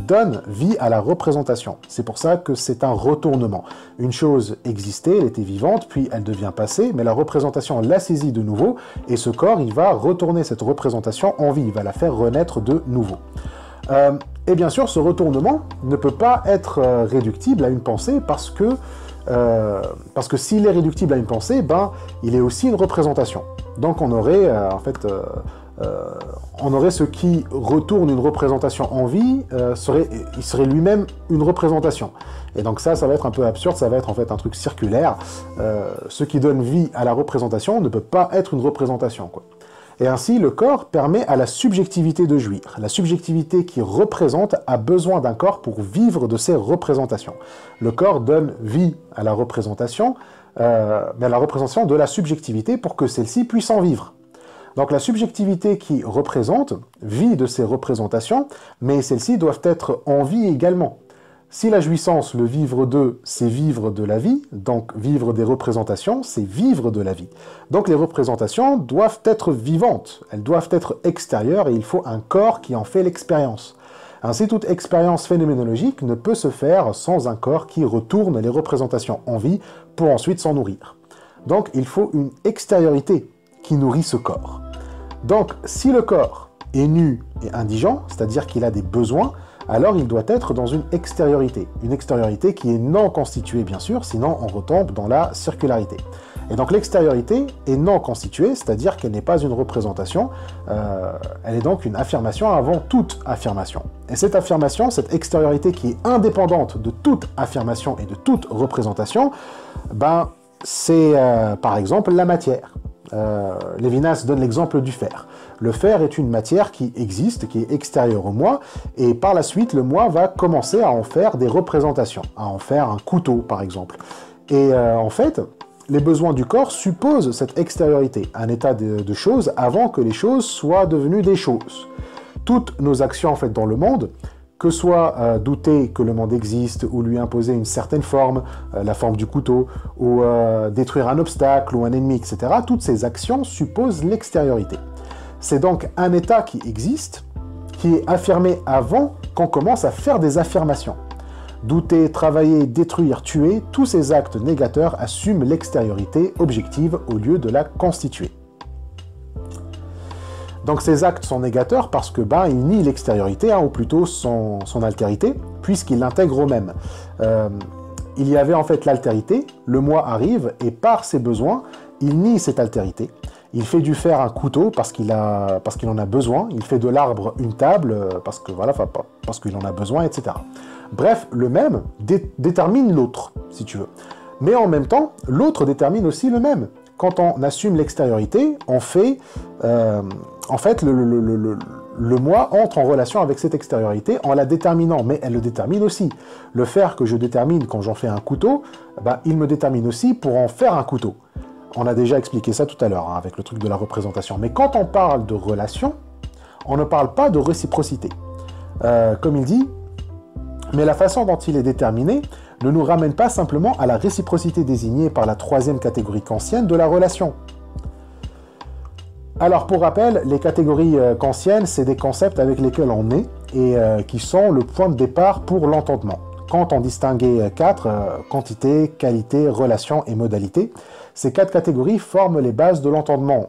Speaker 1: donne vie à la représentation. C'est pour ça que c'est un retournement. Une chose existait, elle était vivante, puis elle devient passée, mais la représentation l'a saisit de nouveau, et ce corps, il va retourner cette représentation en vie, il va la faire renaître de nouveau. Et bien sûr, ce retournement ne peut pas être réductible à une pensée parce que s'il est réductible à une pensée, ben, il est aussi une représentation. Donc on aurait on aurait ce qui retourne une représentation en vie, il serait lui-même une représentation. Et donc ça va être un peu absurde, ça va être en fait un truc circulaire. Ce qui donne vie à la représentation ne peut pas être une représentation, quoi. Et ainsi, le corps permet à la subjectivité de jouir. La subjectivité qui représente a besoin d'un corps pour vivre de ses représentations. Le corps donne vie à la représentation, mais à la représentation de la subjectivité pour que celle-ci puisse en vivre. Donc la subjectivité qui représente vit de ses représentations, mais celles-ci doivent être en vie également. Si la jouissance, le vivre de, c'est vivre de la vie, donc vivre des représentations, c'est vivre de la vie. Donc les représentations doivent être vivantes, elles doivent être extérieures et il faut un corps qui en fait l'expérience. Ainsi, toute expérience phénoménologique ne peut se faire sans un corps qui retourne les représentations en vie pour ensuite s'en nourrir. Donc il faut une extériorité qui nourrit ce corps. Donc si le corps est nu et indigent, c'est-à-dire qu'il a des besoins, alors il doit être dans une extériorité qui est non constituée bien sûr, sinon on retombe dans la circularité. Et donc l'extériorité est non constituée, c'est-à-dire qu'elle n'est pas une représentation, elle est donc une affirmation avant toute affirmation. Et cette affirmation, cette extériorité qui est indépendante de toute affirmation et de toute représentation, ben, c'est par exemple la matière. Lévinas donne l'exemple du fer. Le fer est une matière qui existe, qui est extérieure au moi, et par la suite, le moi va commencer à en faire des représentations, à en faire un couteau, par exemple. Et en fait, les besoins du corps supposent cette extériorité, un état de choses avant que les choses soient devenues des choses. Toutes nos actions, en fait, dans le monde, que soit douter que le monde existe, ou lui imposer une certaine forme, la forme du couteau, ou détruire un obstacle ou un ennemi, etc., toutes ces actions supposent l'extériorité. C'est donc un état qui existe, qui est affirmé avant qu'on commence à faire des affirmations. Douter, travailler, détruire, tuer, tous ces actes négateurs assument l'extériorité objective au lieu de la constituer. Donc ces actes sont négateurs parce que ils nient l'extériorité, ou plutôt son altérité, puisqu'ils l'intègrent au même. Il y avait en fait l'altérité, le moi arrive, et par ses besoins, il nie cette altérité. Il fait du fer un couteau parce qu'il en a besoin, il fait de l'arbre une table parce qu'il en a besoin, etc. Bref, le même détermine l'autre, si tu veux. Mais en même temps, l'autre détermine aussi le même. Quand on assume l'extériorité, on fait... en fait, le moi entre en relation avec cette extériorité en la déterminant, mais elle le détermine aussi. Le fer que je détermine quand j'en fais un couteau, il me détermine aussi pour en faire un couteau. On a déjà expliqué ça tout à l'heure, avec le truc de la représentation. Mais quand on parle de relation, on ne parle pas de réciprocité. Comme il dit, mais la façon dont il est déterminé ne nous ramène pas simplement à la réciprocité désignée par la troisième catégorie kantienne de la relation. Alors, pour rappel, les catégories kantiennes, c'est des concepts avec lesquels on est et qui sont le point de départ pour l'entendement. Quand on distinguait quatre, quantité, qualité, relation et modalité, ces quatre catégories forment les bases de l'entendement,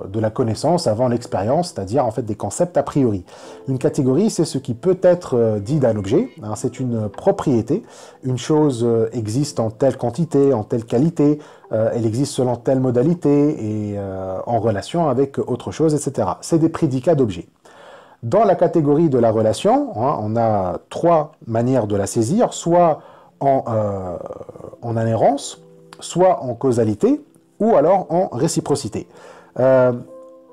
Speaker 1: de la connaissance avant l'expérience, c'est-à-dire en fait des concepts a priori. Une catégorie, c'est ce qui peut être dit d'un objet, c'est une propriété. Une chose existe en telle quantité, en telle qualité, elle existe selon telle modalité et en relation avec autre chose, etc. C'est des prédicats d'objets. Dans la catégorie de la relation, on a trois manières de la saisir, soit en inhérence, soit en causalité, ou alors en réciprocité.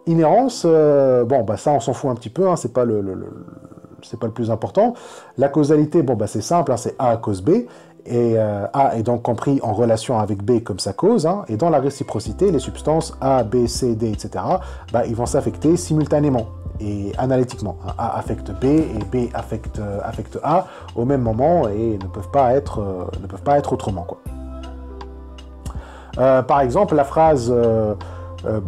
Speaker 1: Inhérence, ça on s'en fout un petit peu, c'est pas le plus important. La causalité, c'est simple, c'est A à cause B, et A est donc compris en relation avec B comme sa cause, et dans la réciprocité, les substances A, B, C, D, etc., ils vont s'affecter simultanément et analytiquement. A affecte B et B affecte A au même moment et ne peuvent pas être autrement, quoi. Par exemple, la phrase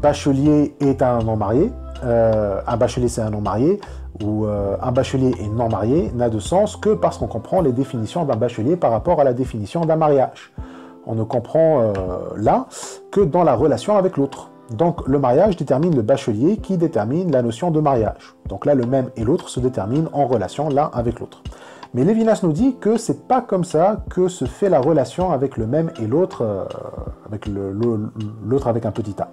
Speaker 1: bachelier est un non marié, un bachelier c'est un non marié, ou un bachelier est non marié, n'a de sens que parce qu'on comprend les définitions d'un bachelier par rapport à la définition d'un mariage. On ne comprend là que dans la relation avec l'autre. Donc le mariage détermine le bachelier qui détermine la notion de mariage. Donc là, le même et l'autre se déterminent en relation l'un avec l'autre. Mais Lévinas nous dit que c'est pas comme ça que se fait la relation avec le même et l'autre, avec l'autre avec un petit a.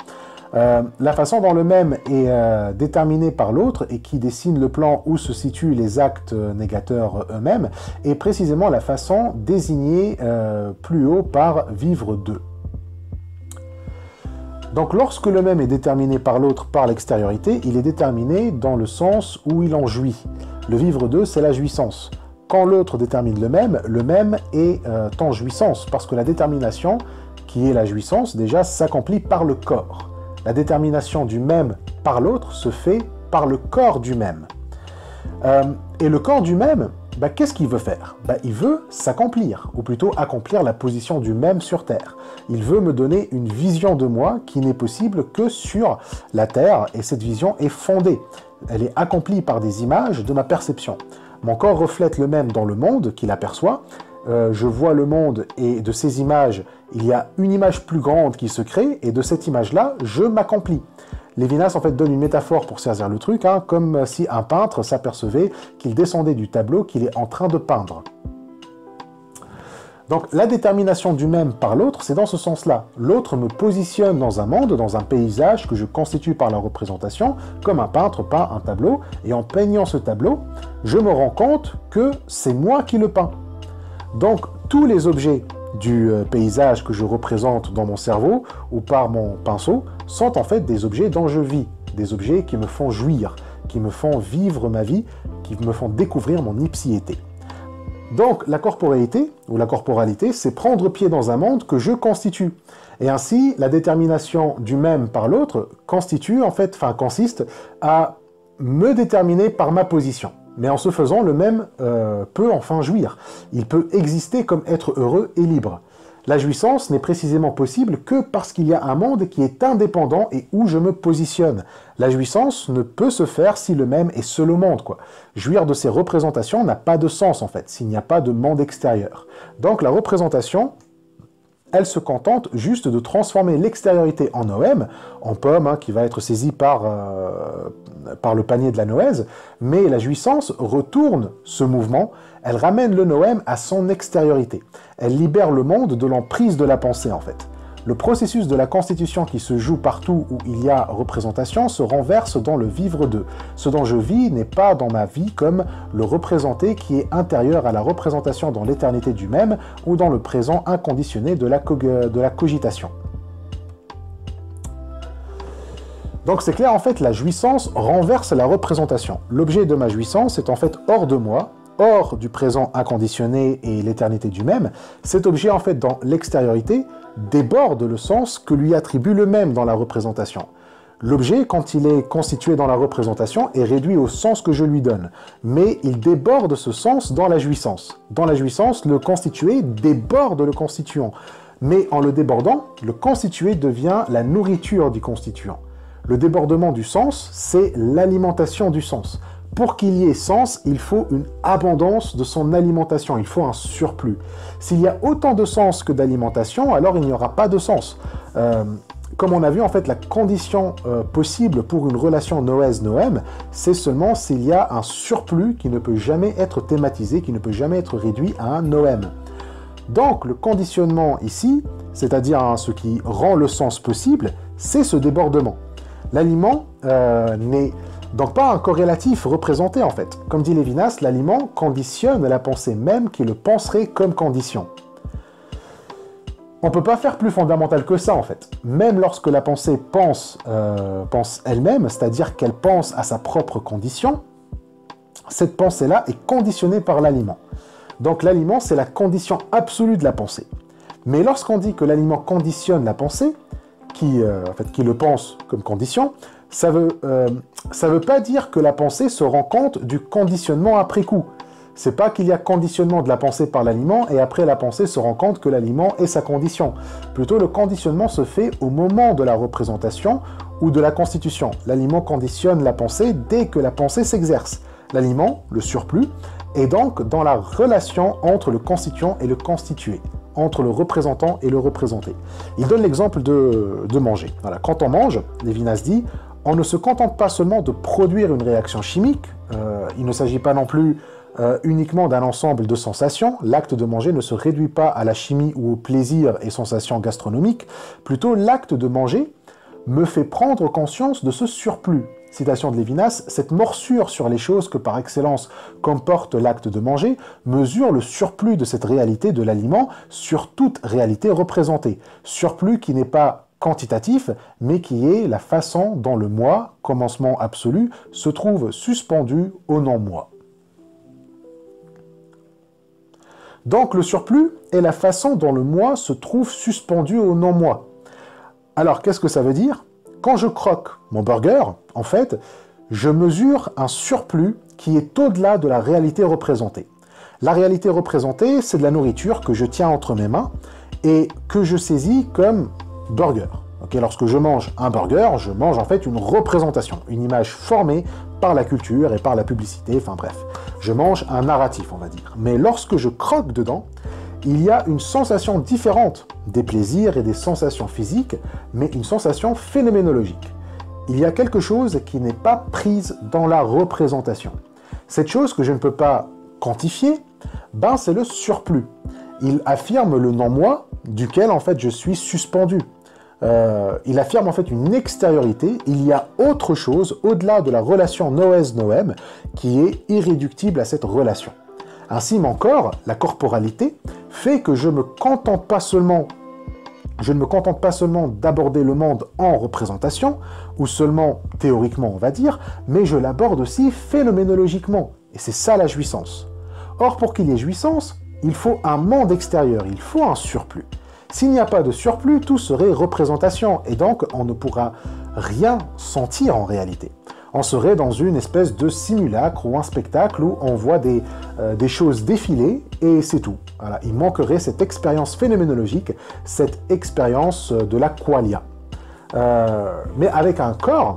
Speaker 1: La façon dont le même est déterminé par l'autre et qui dessine le plan où se situent les actes négateurs eux-mêmes est précisément la façon désignée plus haut par vivre deux. Donc lorsque le même est déterminé par l'autre par l'extériorité, il est déterminé dans le sens où il en jouit. Le vivre deux, c'est la jouissance. Quand l'autre détermine le même est en jouissance, parce que la détermination, qui est la jouissance, déjà s'accomplit par le corps. La détermination du même par l'autre se fait par le corps du même. Et le corps du même, qu'est-ce qu'il veut faire? Il veut s'accomplir, ou plutôt accomplir la position du même sur Terre. Il veut me donner une vision de moi qui n'est possible que sur la Terre, et cette vision est fondée. Elle est accomplie par des images de ma perception. Mon corps reflète le même dans le monde qu'il aperçoit. Je vois le monde et de ces images, il y a une image plus grande qui se crée, et de cette image-là, je m'accomplis. Lévinas en fait donne une métaphore pour saisir le truc, comme si un peintre s'apercevait qu'il descendait du tableau qu'il est en train de peindre. Donc la détermination du même par l'autre, c'est dans ce sens-là. L'autre me positionne dans un monde, dans un paysage que je constitue par la représentation, comme un peintre peint un tableau, et en peignant ce tableau, je me rends compte que c'est moi qui le peins. Donc tous les objets du paysage que je représente dans mon cerveau ou par mon pinceau sont en fait des objets dont je vis, des objets qui me font jouir, qui me font vivre ma vie, qui me font découvrir mon ipsiété. Donc la corporéité, ou la corporalité, c'est prendre pied dans un monde que je constitue. Et ainsi, la détermination du même par l'autre consiste à me déterminer par ma position. Mais en se faisant, le même peut enfin jouir. Il peut exister comme être heureux et libre. La jouissance n'est précisément possible que parce qu'il y a un monde qui est indépendant et où je me positionne. La jouissance ne peut se faire si le même est seul au monde, quoi. Jouir de ces représentations n'a pas de sens, en fait, s'il n'y a pas de monde extérieur. Donc la représentation, elle se contente juste de transformer l'extériorité en noème, en pomme, qui va être saisie par le panier de la noëse, mais la jouissance retourne ce mouvement, elle ramène le noème à son extériorité. Elle libère le monde de l'emprise de la pensée, en fait. Le processus de la constitution qui se joue partout où il y a représentation se renverse dans le vivre d'eux. Ce dont je vis n'est pas dans ma vie comme le représenté qui est intérieur à la représentation dans l'éternité du même ou dans le présent inconditionné de la cogitation. Donc c'est clair, en fait, la jouissance renverse la représentation. L'objet de ma jouissance est en fait hors de moi, hors du présent inconditionné et l'éternité du même. Cet objet, en fait, dans l'extériorité, déborde le sens que lui attribue le même dans la représentation. L'objet, quand il est constitué dans la représentation, est réduit au sens que je lui donne. Mais il déborde ce sens dans la jouissance. Dans la jouissance, le constitué déborde le constituant. Mais en le débordant, le constitué devient la nourriture du constituant. Le débordement du sens, c'est l'alimentation du sens. Pour qu'il y ait sens, il faut une abondance de son alimentation, il faut un surplus. S'il y a autant de sens que d'alimentation, alors il n'y aura pas de sens. Comme on a vu, en fait, la condition possible pour une relation noèse-noème, c'est seulement s'il y a un surplus qui ne peut jamais être thématisé, qui ne peut jamais être réduit à un noème. Donc, le conditionnement ici, c'est-à-dire ce qui rend le sens possible, c'est ce débordement. L'aliment n'est donc pas un corrélatif représenté, en fait. Comme dit Lévinas, l'aliment conditionne la pensée même qui le penserait comme condition. On ne peut pas faire plus fondamental que ça, en fait. Même lorsque la pensée pense elle-même, c'est-à-dire qu'elle pense à sa propre condition, cette pensée-là est conditionnée par l'aliment. Donc l'aliment, c'est la condition absolue de la pensée. Mais lorsqu'on dit que l'aliment conditionne la pensée, qui le pense comme condition, ça veut pas dire que la pensée se rend compte du conditionnement après coup. C'est pas qu'il y a conditionnement de la pensée par l'aliment et après la pensée se rend compte que l'aliment est sa condition. Plutôt, le conditionnement se fait au moment de la représentation ou de la constitution. L'aliment conditionne la pensée dès que la pensée s'exerce. L'aliment, le surplus, est donc dans la relation entre le constituant et le constitué. entre le représentant et le représenté. Il donne l'exemple de manger. Voilà. Quand on mange, Lévinas dit, on ne se contente pas seulement de produire une réaction chimique, il ne s'agit pas non plus uniquement d'un ensemble de sensations. L'acte de manger ne se réduit pas à la chimie ou au plaisir et sensations gastronomiques. Plutôt, l'acte de manger me fait prendre conscience de ce surplus. Citation de Lévinas, cette morsure sur les choses que par excellence comporte l'acte de manger mesure le surplus de cette réalité de l'aliment sur toute réalité représentée. Surplus qui n'est pas quantitatif, mais qui est la façon dont le moi, commencement absolu, se trouve suspendu au non-moi. Donc le surplus est la façon dont le moi se trouve suspendu au non-moi. Alors qu'est-ce que ça veut dire? Quand je croque mon burger, en fait, je mesure un surplus qui est au-delà de la réalité représentée. La réalité représentée, c'est de la nourriture que je tiens entre mes mains et que je saisis comme burger. Okay, lorsque je mange un burger, je mange en fait une représentation, une image formée par la culture et par la publicité, enfin bref. Je mange un narratif, on va dire. Mais lorsque je croque dedans, il y a une sensation différente des plaisirs et des sensations physiques, mais une sensation phénoménologique. Il y a quelque chose qui n'est pas prise dans la représentation. Cette chose que je ne peux pas quantifier, ben c'est le surplus. Il affirme le non-moi, duquel en fait je suis suspendu. Il affirme en fait une extériorité, il y a autre chose au-delà de la relation noès-noëm qui est irréductible à cette relation. Ainsi, mon corps, la corporalité, fait que je ne me contente pas seulement d'aborder le monde en représentation, ou seulement théoriquement on va dire, mais je l'aborde aussi phénoménologiquement. Et c'est ça la jouissance. Or, pour qu'il y ait jouissance, il faut un monde extérieur, il faut un surplus. S'il n'y a pas de surplus, tout serait représentation, et donc on ne pourra rien sentir en réalité. On serait dans une espèce de simulacre ou un spectacle où on voit des choses défiler, et c'est tout. Voilà, il manquerait cette expérience phénoménologique, cette expérience de la qualia. Mais avec un corps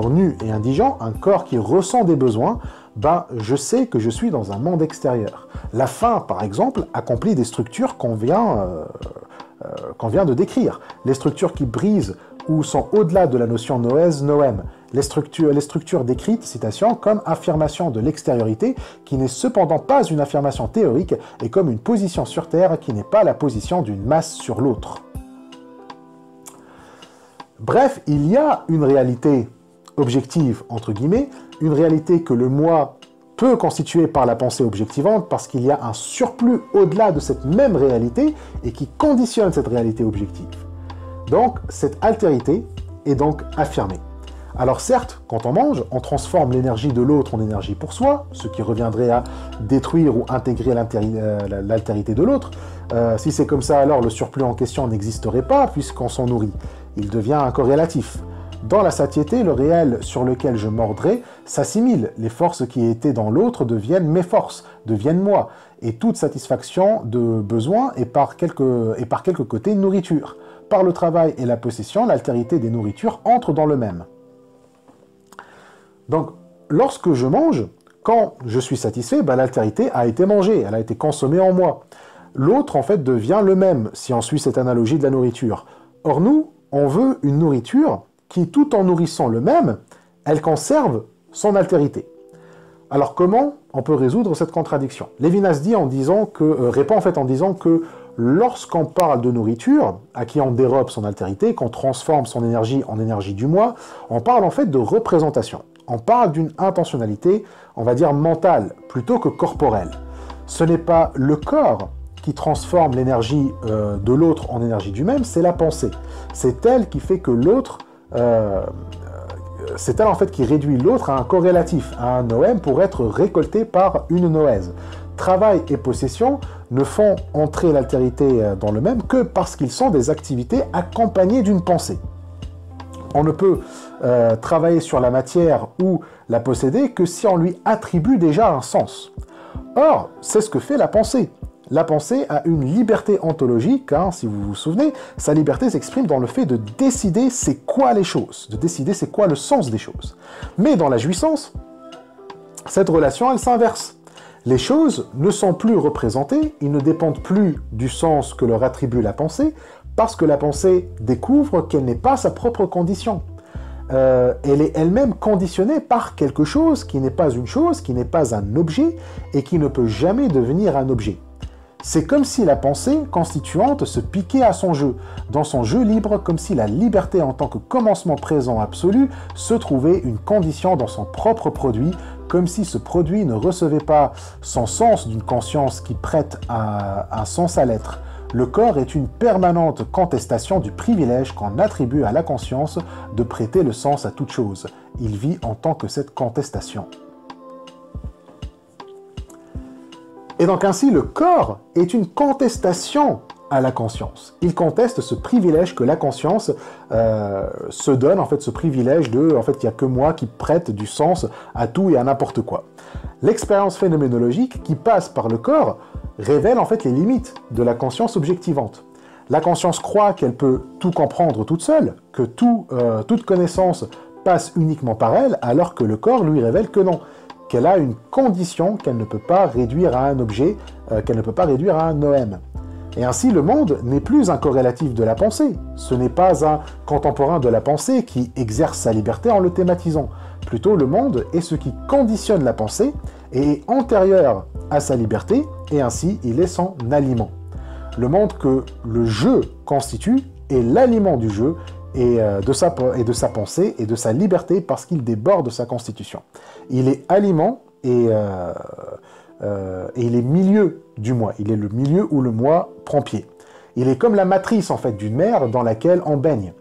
Speaker 1: nu et indigent, un corps qui ressent des besoins, ben, je sais que je suis dans un monde extérieur. La faim, par exemple, accomplit des structures qu'on vient de décrire. Les structures qui brisent ou sont au-delà de la notion noès-noëm. Les structures décrites, citation, comme affirmation de l'extériorité, qui n'est cependant pas une affirmation théorique, et comme une position sur Terre qui n'est pas la position d'une masse sur l'autre. Bref, il y a une réalité objective, entre guillemets, une réalité que le moi peut constituer par la pensée objectivante parce qu'il y a un surplus au-delà de cette même réalité et qui conditionne cette réalité objective. Donc, cette altérité est donc affirmée. Alors certes, quand on mange, on transforme l'énergie de l'autre en énergie pour soi, ce qui reviendrait à détruire ou intégrer l'altérité de l'autre. Si c'est comme ça, alors le surplus en question n'existerait pas puisqu'on s'en nourrit. Il devient incorrélatif. Dans la satiété, le réel sur lequel je mordrai s'assimile. Les forces qui étaient dans l'autre deviennent mes forces, deviennent moi. Et toute satisfaction de besoin est par quelque côté nourriture. Par le travail et la possession, l'altérité des nourritures entre dans le même. Donc, lorsque je mange, quand je suis satisfait, ben, l'altérité a été mangée, elle a été consommée en moi. L'autre, en fait, devient le même, si on suit cette analogie de la nourriture. Or, nous, on veut une nourriture qui, tout en nourrissant le même, elle conserve son altérité. Alors, comment on peut résoudre cette contradiction? Lévinas dit répond en fait en disant que lorsqu'on parle de nourriture, à qui on dérobe son altérité, qu'on transforme son énergie en énergie du moi, on parle en fait de représentation. On parle d'une intentionnalité, on va dire mentale, plutôt que corporelle. Ce n'est pas le corps qui transforme l'énergie de l'autre en énergie du même, c'est la pensée. C'est elle qui fait que l'autre, c'est elle en fait qui réduit l'autre à un corrélatif, à un noème pour être récolté par une noèse. Travail et possession ne font entrer l'altérité dans le même que parce qu'ils sont des activités accompagnées d'une pensée. On ne peut travailler sur la matière ou la posséder que si on lui attribue déjà un sens. Or, c'est ce que fait la pensée. La pensée a une liberté ontologique, hein, si vous vous souvenez, sa liberté s'exprime dans le fait de décider c'est quoi les choses, de décider c'est quoi le sens des choses. Mais dans la jouissance, cette relation, elle s'inverse. Les choses ne sont plus représentées, ils ne dépendent plus du sens que leur attribue la pensée, parce que la pensée découvre qu'elle n'est pas sa propre condition. Elle est elle-même conditionnée par quelque chose qui n'est pas une chose, qui n'est pas un objet, et qui ne peut jamais devenir un objet. C'est comme si la pensée constituante se piquait à son jeu, dans son jeu libre, comme si la liberté en tant que commencement présent absolu se trouvait une condition dans son propre produit, comme si ce produit ne recevait pas son sens d'une conscience qui prête un sens à l'être. Le corps est une permanente contestation du privilège qu'on attribue à la conscience de prêter le sens à toute chose. Il vit en tant que cette contestation. Et donc ainsi, le corps est une contestation à la conscience. Il conteste ce privilège que la conscience se donne, en fait, ce privilège de, en fait, il n'y a que moi qui prête du sens à tout et à n'importe quoi. L'expérience phénoménologique qui passe par le corps révèle en fait les limites de la conscience objectivante. La conscience croit qu'elle peut tout comprendre toute seule, que toute connaissance passe uniquement par elle, alors que le corps lui révèle que non, qu'elle a une condition qu'elle ne peut pas réduire à un objet, qu'elle ne peut pas réduire à un noème. Et ainsi, le monde n'est plus un corrélatif de la pensée. Ce n'est pas un contemporain de la pensée qui exerce sa liberté en le thématisant. Plutôt, le monde est ce qui conditionne la pensée et est antérieur à sa liberté, et ainsi, il est son aliment. Le monde que le jeu constitue est l'aliment du jeu et de sa pensée et de sa liberté parce qu'il déborde de sa constitution. Il est aliment et il est milieu du moi. Il est le milieu où le moi prend pied. Il est comme la matrice en fait d'une mer dans laquelle on baigne.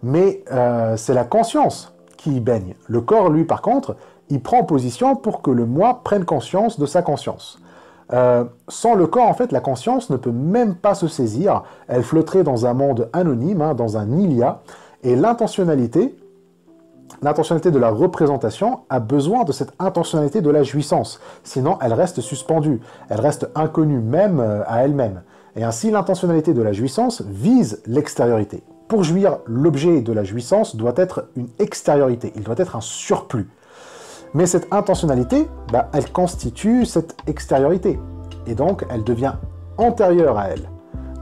Speaker 1: Mais c'est la conscience qui y baigne. Le corps, lui, par contre, il prend position pour que le moi prenne conscience de sa conscience. Sans le corps, en fait, la conscience ne peut même pas se saisir. Elle flotterait dans un monde anonyme, dans un ilia. Et l'intentionnalité de la représentation a besoin de cette intentionnalité de la jouissance. Sinon, elle reste suspendue. Elle reste inconnue même à elle-même. Et ainsi, l'intentionnalité de la jouissance vise l'extériorité. Pour jouir, l'objet de la jouissance doit être une extériorité. Il doit être un surplus. Mais cette intentionnalité, elle constitue cette extériorité. Et donc, elle devient antérieure à elle.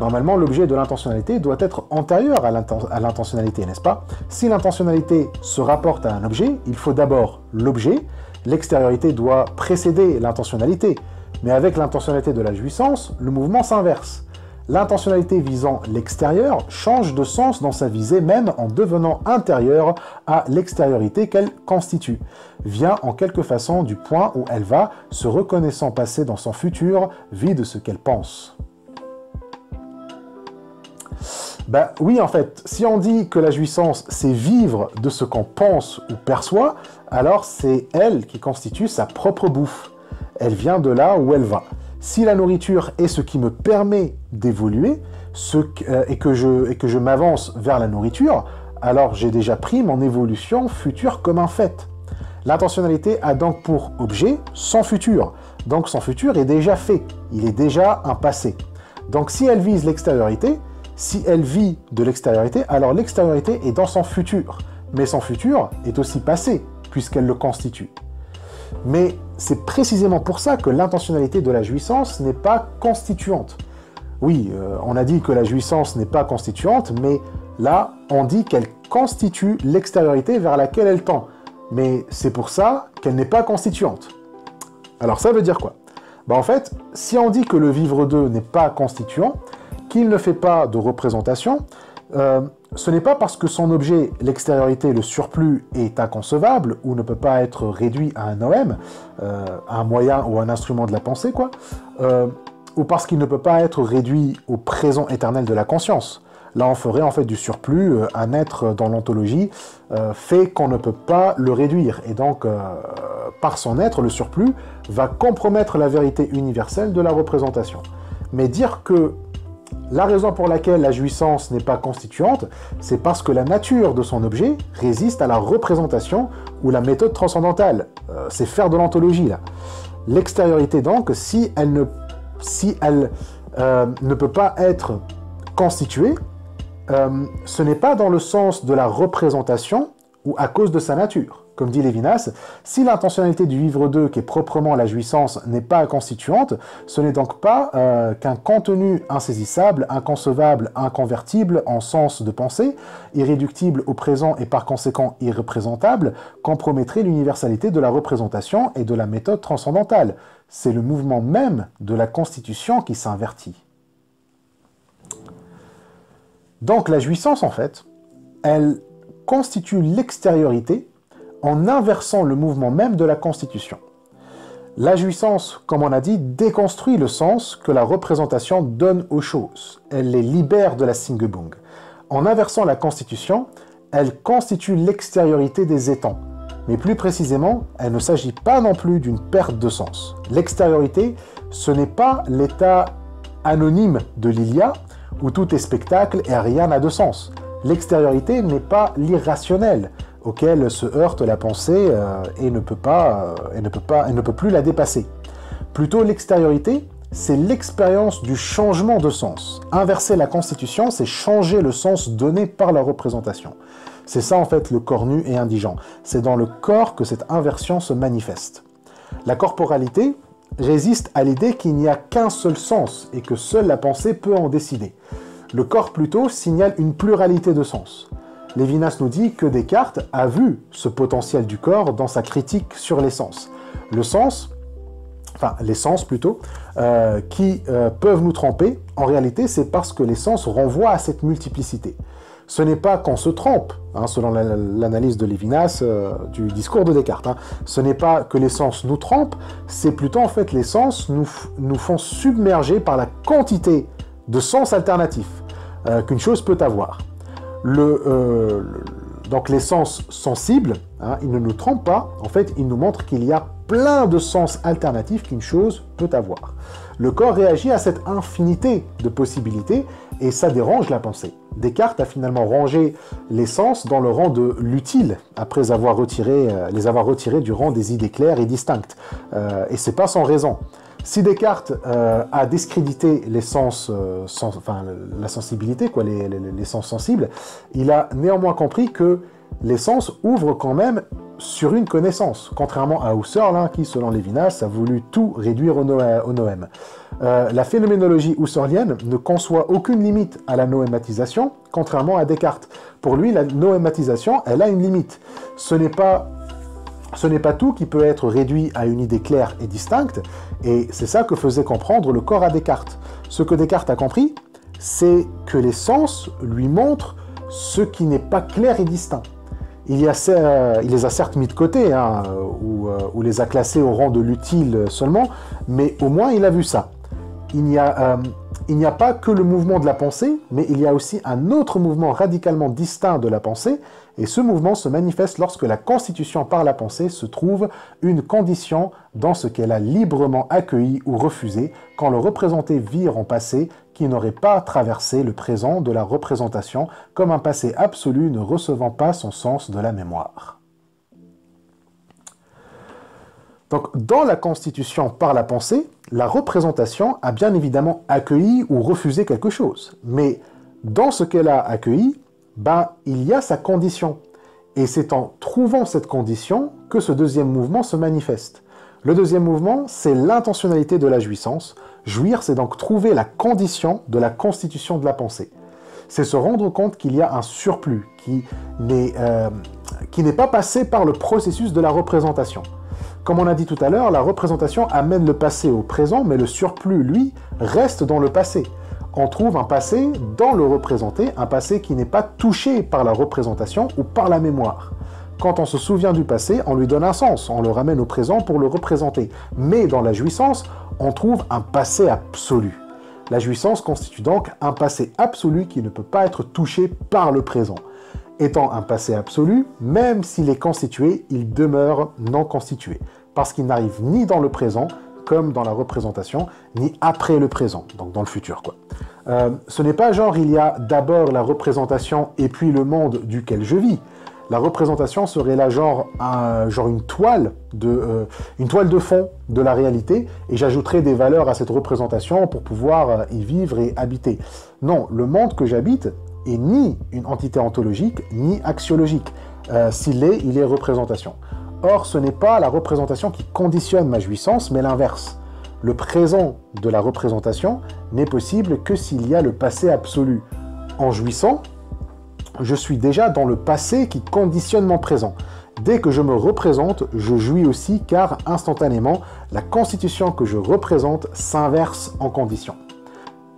Speaker 1: Normalement, l'objet de l'intentionnalité doit être antérieur à l'intentionnalité, n'est-ce pas? Si l'intentionnalité se rapporte à un objet, il faut d'abord l'objet. L'extériorité doit précéder l'intentionnalité. Mais avec l'intentionnalité de la jouissance, le mouvement s'inverse. L'intentionnalité visant l'extérieur change de sens dans sa visée même en devenant intérieure à l'extériorité qu'elle constitue, vient en quelque façon du point où elle va, se reconnaissant passer dans son futur, vit de ce qu'elle pense. Oui, en fait, si on dit que la jouissance, c'est vivre de ce qu'on pense ou perçoit, alors c'est elle qui constitue sa propre bouffe. Elle vient de là où elle va. Si la nourriture est ce qui me permet d'évoluer et que je m'avance vers la nourriture, alors j'ai déjà pris mon évolution future comme un fait. L'intentionnalité a donc pour objet son futur. Donc son futur est déjà fait. Il est déjà un passé. Donc si elle vise l'extériorité, si elle vit de l'extériorité, alors l'extériorité est dans son futur. Mais son futur est aussi passé, puisqu'elle le constitue. Mais c'est précisément pour ça que l'intentionnalité de la jouissance n'est pas constituante. Oui, on a dit que la jouissance n'est pas constituante, mais là, on dit qu'elle constitue l'extériorité vers laquelle elle tend. Mais c'est pour ça qu'elle n'est pas constituante. Alors ça veut dire quoi? En fait, si on dit que le vivre d'eux n'est pas constituant, qu'il ne fait pas de représentation, ce n'est pas parce que son objet, l'extériorité, le surplus, est inconcevable ou ne peut pas être réduit à un noème, un moyen ou un instrument de la pensée, ou parce qu'il ne peut pas être réduit au présent éternel de la conscience. Là, on ferait en fait du surplus un être dans l'ontologie fait qu'on ne peut pas le réduire. Et donc, par son être, le surplus va compromettre la vérité universelle de la représentation. Mais dire que la raison pour laquelle la jouissance n'est pas constituante, c'est parce que la nature de son objet résiste à la représentation ou la méthode transcendantale. C'est faire de l'ontologie, là. L'extériorité, donc, si elle ne peut pas être constituée, ce n'est pas dans le sens de la représentation ou à cause de sa nature. Comme dit Lévinas, si l'intentionnalité du vivre d'eux, qui est proprement la jouissance, n'est pas constituante, ce n'est donc pas qu'un contenu insaisissable, inconcevable, inconvertible en sens de pensée, irréductible au présent et par conséquent irreprésentable, compromettrait l'universalité de la représentation et de la méthode transcendantale. C'est le mouvement même de la constitution qui s'invertit. Donc la jouissance, en fait, elle constitue l'extériorité en inversant le mouvement même de la constitution. La jouissance, comme on a dit, déconstruit le sens que la représentation donne aux choses. Elle les libère de la Singebung. En inversant la constitution, elle constitue l'extériorité des étangs. Mais plus précisément, elle ne s'agit pas non plus d'une perte de sens. L'extériorité, ce n'est pas l'état anonyme de l'Ilia, où tout est spectacle et rien n'a de sens. L'extériorité n'est pas l'irrationnel, auquel se heurte la pensée et ne peut plus la dépasser. Plutôt, l'extériorité, c'est l'expérience du changement de sens. Inverser la constitution, c'est changer le sens donné par la représentation. C'est ça, en fait, le corps nu et indigent. C'est dans le corps que cette inversion se manifeste. La corporalité résiste à l'idée qu'il n'y a qu'un seul sens et que seule la pensée peut en décider. Le corps, plutôt, signale une pluralité de sens. Lévinas nous dit que Descartes a vu ce potentiel du corps dans sa critique sur les sens. Les sens plutôt, qui peuvent nous tromper, en réalité c'est parce que les sens renvoient à cette multiplicité. Ce n'est pas qu'on se trompe, selon l'analyse de Lévinas du discours de Descartes. Ce n'est pas que les sens nous trompent, c'est plutôt en fait les sens nous font submerger par la quantité de sens alternatifs qu'une chose peut avoir. Donc les sens sensibles, ils ne nous trompent pas, en fait ils nous montrent qu'il y a plein de sens alternatifs qu'une chose peut avoir. Le corps réagit à cette infinité de possibilités et ça dérange la pensée. Descartes a finalement rangé les sens dans le rang de l'utile, après les avoir retirés du rang des idées claires et distinctes. Et c'est pas sans raison. Si Descartes a discrédité les sens, la sensibilité, les sens sensibles, il a néanmoins compris que les sens ouvrent quand même sur une connaissance, contrairement à Husserl, qui, selon Lévinas, a voulu tout réduire au noème. La phénoménologie husserlienne ne conçoit aucune limite à la noématisation, contrairement à Descartes. Pour lui, la noématisation, elle a une limite. Ce n'est pas tout qui peut être réduit à une idée claire et distincte, et c'est ça que faisait comprendre le corps à Descartes. Ce que Descartes a compris, c'est que les sens lui montrent ce qui n'est pas clair et distinct. Il les a certes mis de côté, ou les a classés au rang de l'utile seulement, mais au moins il a vu ça. Il n'y a pas que le mouvement de la pensée, mais il y a aussi un autre mouvement radicalement distinct de la pensée, et ce mouvement se manifeste lorsque la constitution par la pensée se trouve une condition dans ce qu'elle a librement accueilli ou refusé quand le représenté vire en passé qui n'aurait pas traversé le présent de la représentation comme un passé absolu ne recevant pas son sens de la mémoire. Donc, dans la constitution par la pensée, la représentation a bien évidemment accueilli ou refusé quelque chose. Mais dans ce qu'elle a accueilli, il y a sa condition. Et c'est en trouvant cette condition que ce deuxième mouvement se manifeste. Le deuxième mouvement, c'est l'intentionnalité de la jouissance. Jouir, c'est donc trouver la condition de la constitution de la pensée. C'est se rendre compte qu'il y a un surplus qui n'est pas passé par le processus de la représentation. Comme on a dit tout à l'heure, la représentation amène le passé au présent, mais le surplus, lui, reste dans le passé. On trouve un passé dans le représenté, un passé qui n'est pas touché par la représentation ou par la mémoire. Quand on se souvient du passé, on lui donne un sens, on le ramène au présent pour le représenter. Mais dans la jouissance, on trouve un passé absolu. La jouissance constitue donc un passé absolu qui ne peut pas être touché par le présent. Étant un passé absolu, même s'il est constitué, il demeure non constitué, parce qu'il n'arrive ni dans le présent, comme dans la représentation, ni après le présent, donc dans le futur, quoi. Ce n'est pas genre il y a d'abord la représentation et puis le monde duquel je vis. La représentation serait là genre une toile de fond de la réalité, et j'ajouterai des valeurs à cette représentation pour pouvoir y vivre et habiter. Non, le monde que j'habite est ni une entité ontologique, ni axiologique. Si l'est, il est représentation. Or, ce n'est pas la représentation qui conditionne ma jouissance, mais l'inverse. Le présent de la représentation n'est possible que s'il y a le passé absolu. En jouissant, je suis déjà dans le passé qui conditionne mon présent. Dès que je me représente, je jouis aussi car instantanément, la constitution que je représente s'inverse en condition.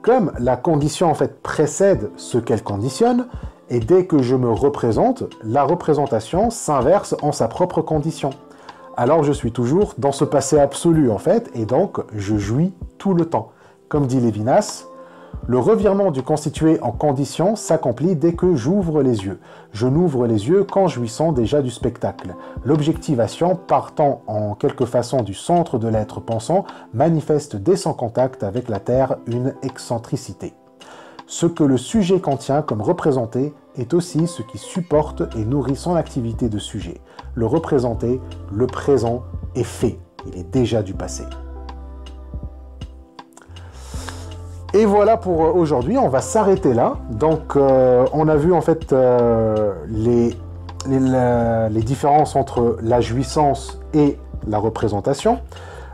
Speaker 1: Comme la condition en fait précède ce qu'elle conditionne, et dès que je me représente, la représentation s'inverse en sa propre condition. Alors je suis toujours dans ce passé absolu en fait, et donc je jouis tout le temps. Comme dit Lévinas, le revirement du constitué en condition s'accomplit dès que j'ouvre les yeux. Je n'ouvre les yeux qu'en jouissant déjà du spectacle. L'objectivation, partant en quelque façon du centre de l'être pensant, manifeste dès son contact avec la Terre une excentricité. Ce que le sujet contient comme représenté est aussi ce qui supporte et nourrit son activité de sujet. Le représenté, le présent, est fait. Il est déjà du passé. Et voilà pour aujourd'hui, on va s'arrêter là. Donc on a vu en fait les différences entre la jouissance et la représentation.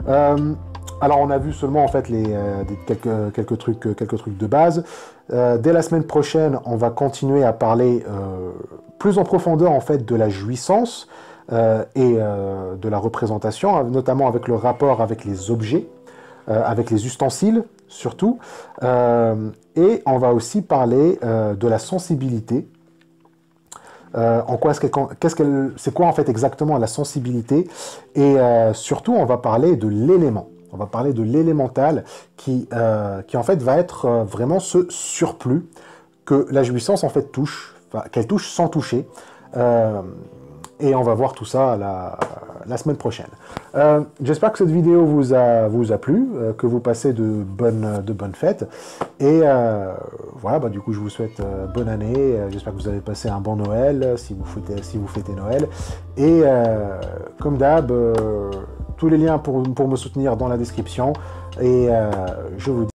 Speaker 1: Alors on a vu seulement en fait quelques trucs de base. Dès la semaine prochaine, on va continuer à parler plus en profondeur en fait de la jouissance et de la représentation, notamment avec le rapport avec les objets, avec les ustensiles surtout. Et on va aussi parler de la sensibilité. C'est quoi en fait exactement la sensibilité? Et surtout, on va parler de l'élément. On va parler de l'élémental qui en fait va être vraiment ce surplus que la jouissance en fait touche, qu'elle touche sans toucher. Et on va voir tout ça la semaine prochaine. J'espère que cette vidéo vous a plu, que vous passez de bonnes fêtes. Et voilà, du coup je vous souhaite bonne année. J'espère que vous avez passé un bon Noël, si vous fêtez Noël. Et comme d'hab, tous les liens pour me soutenir dans la description. Et je vous dis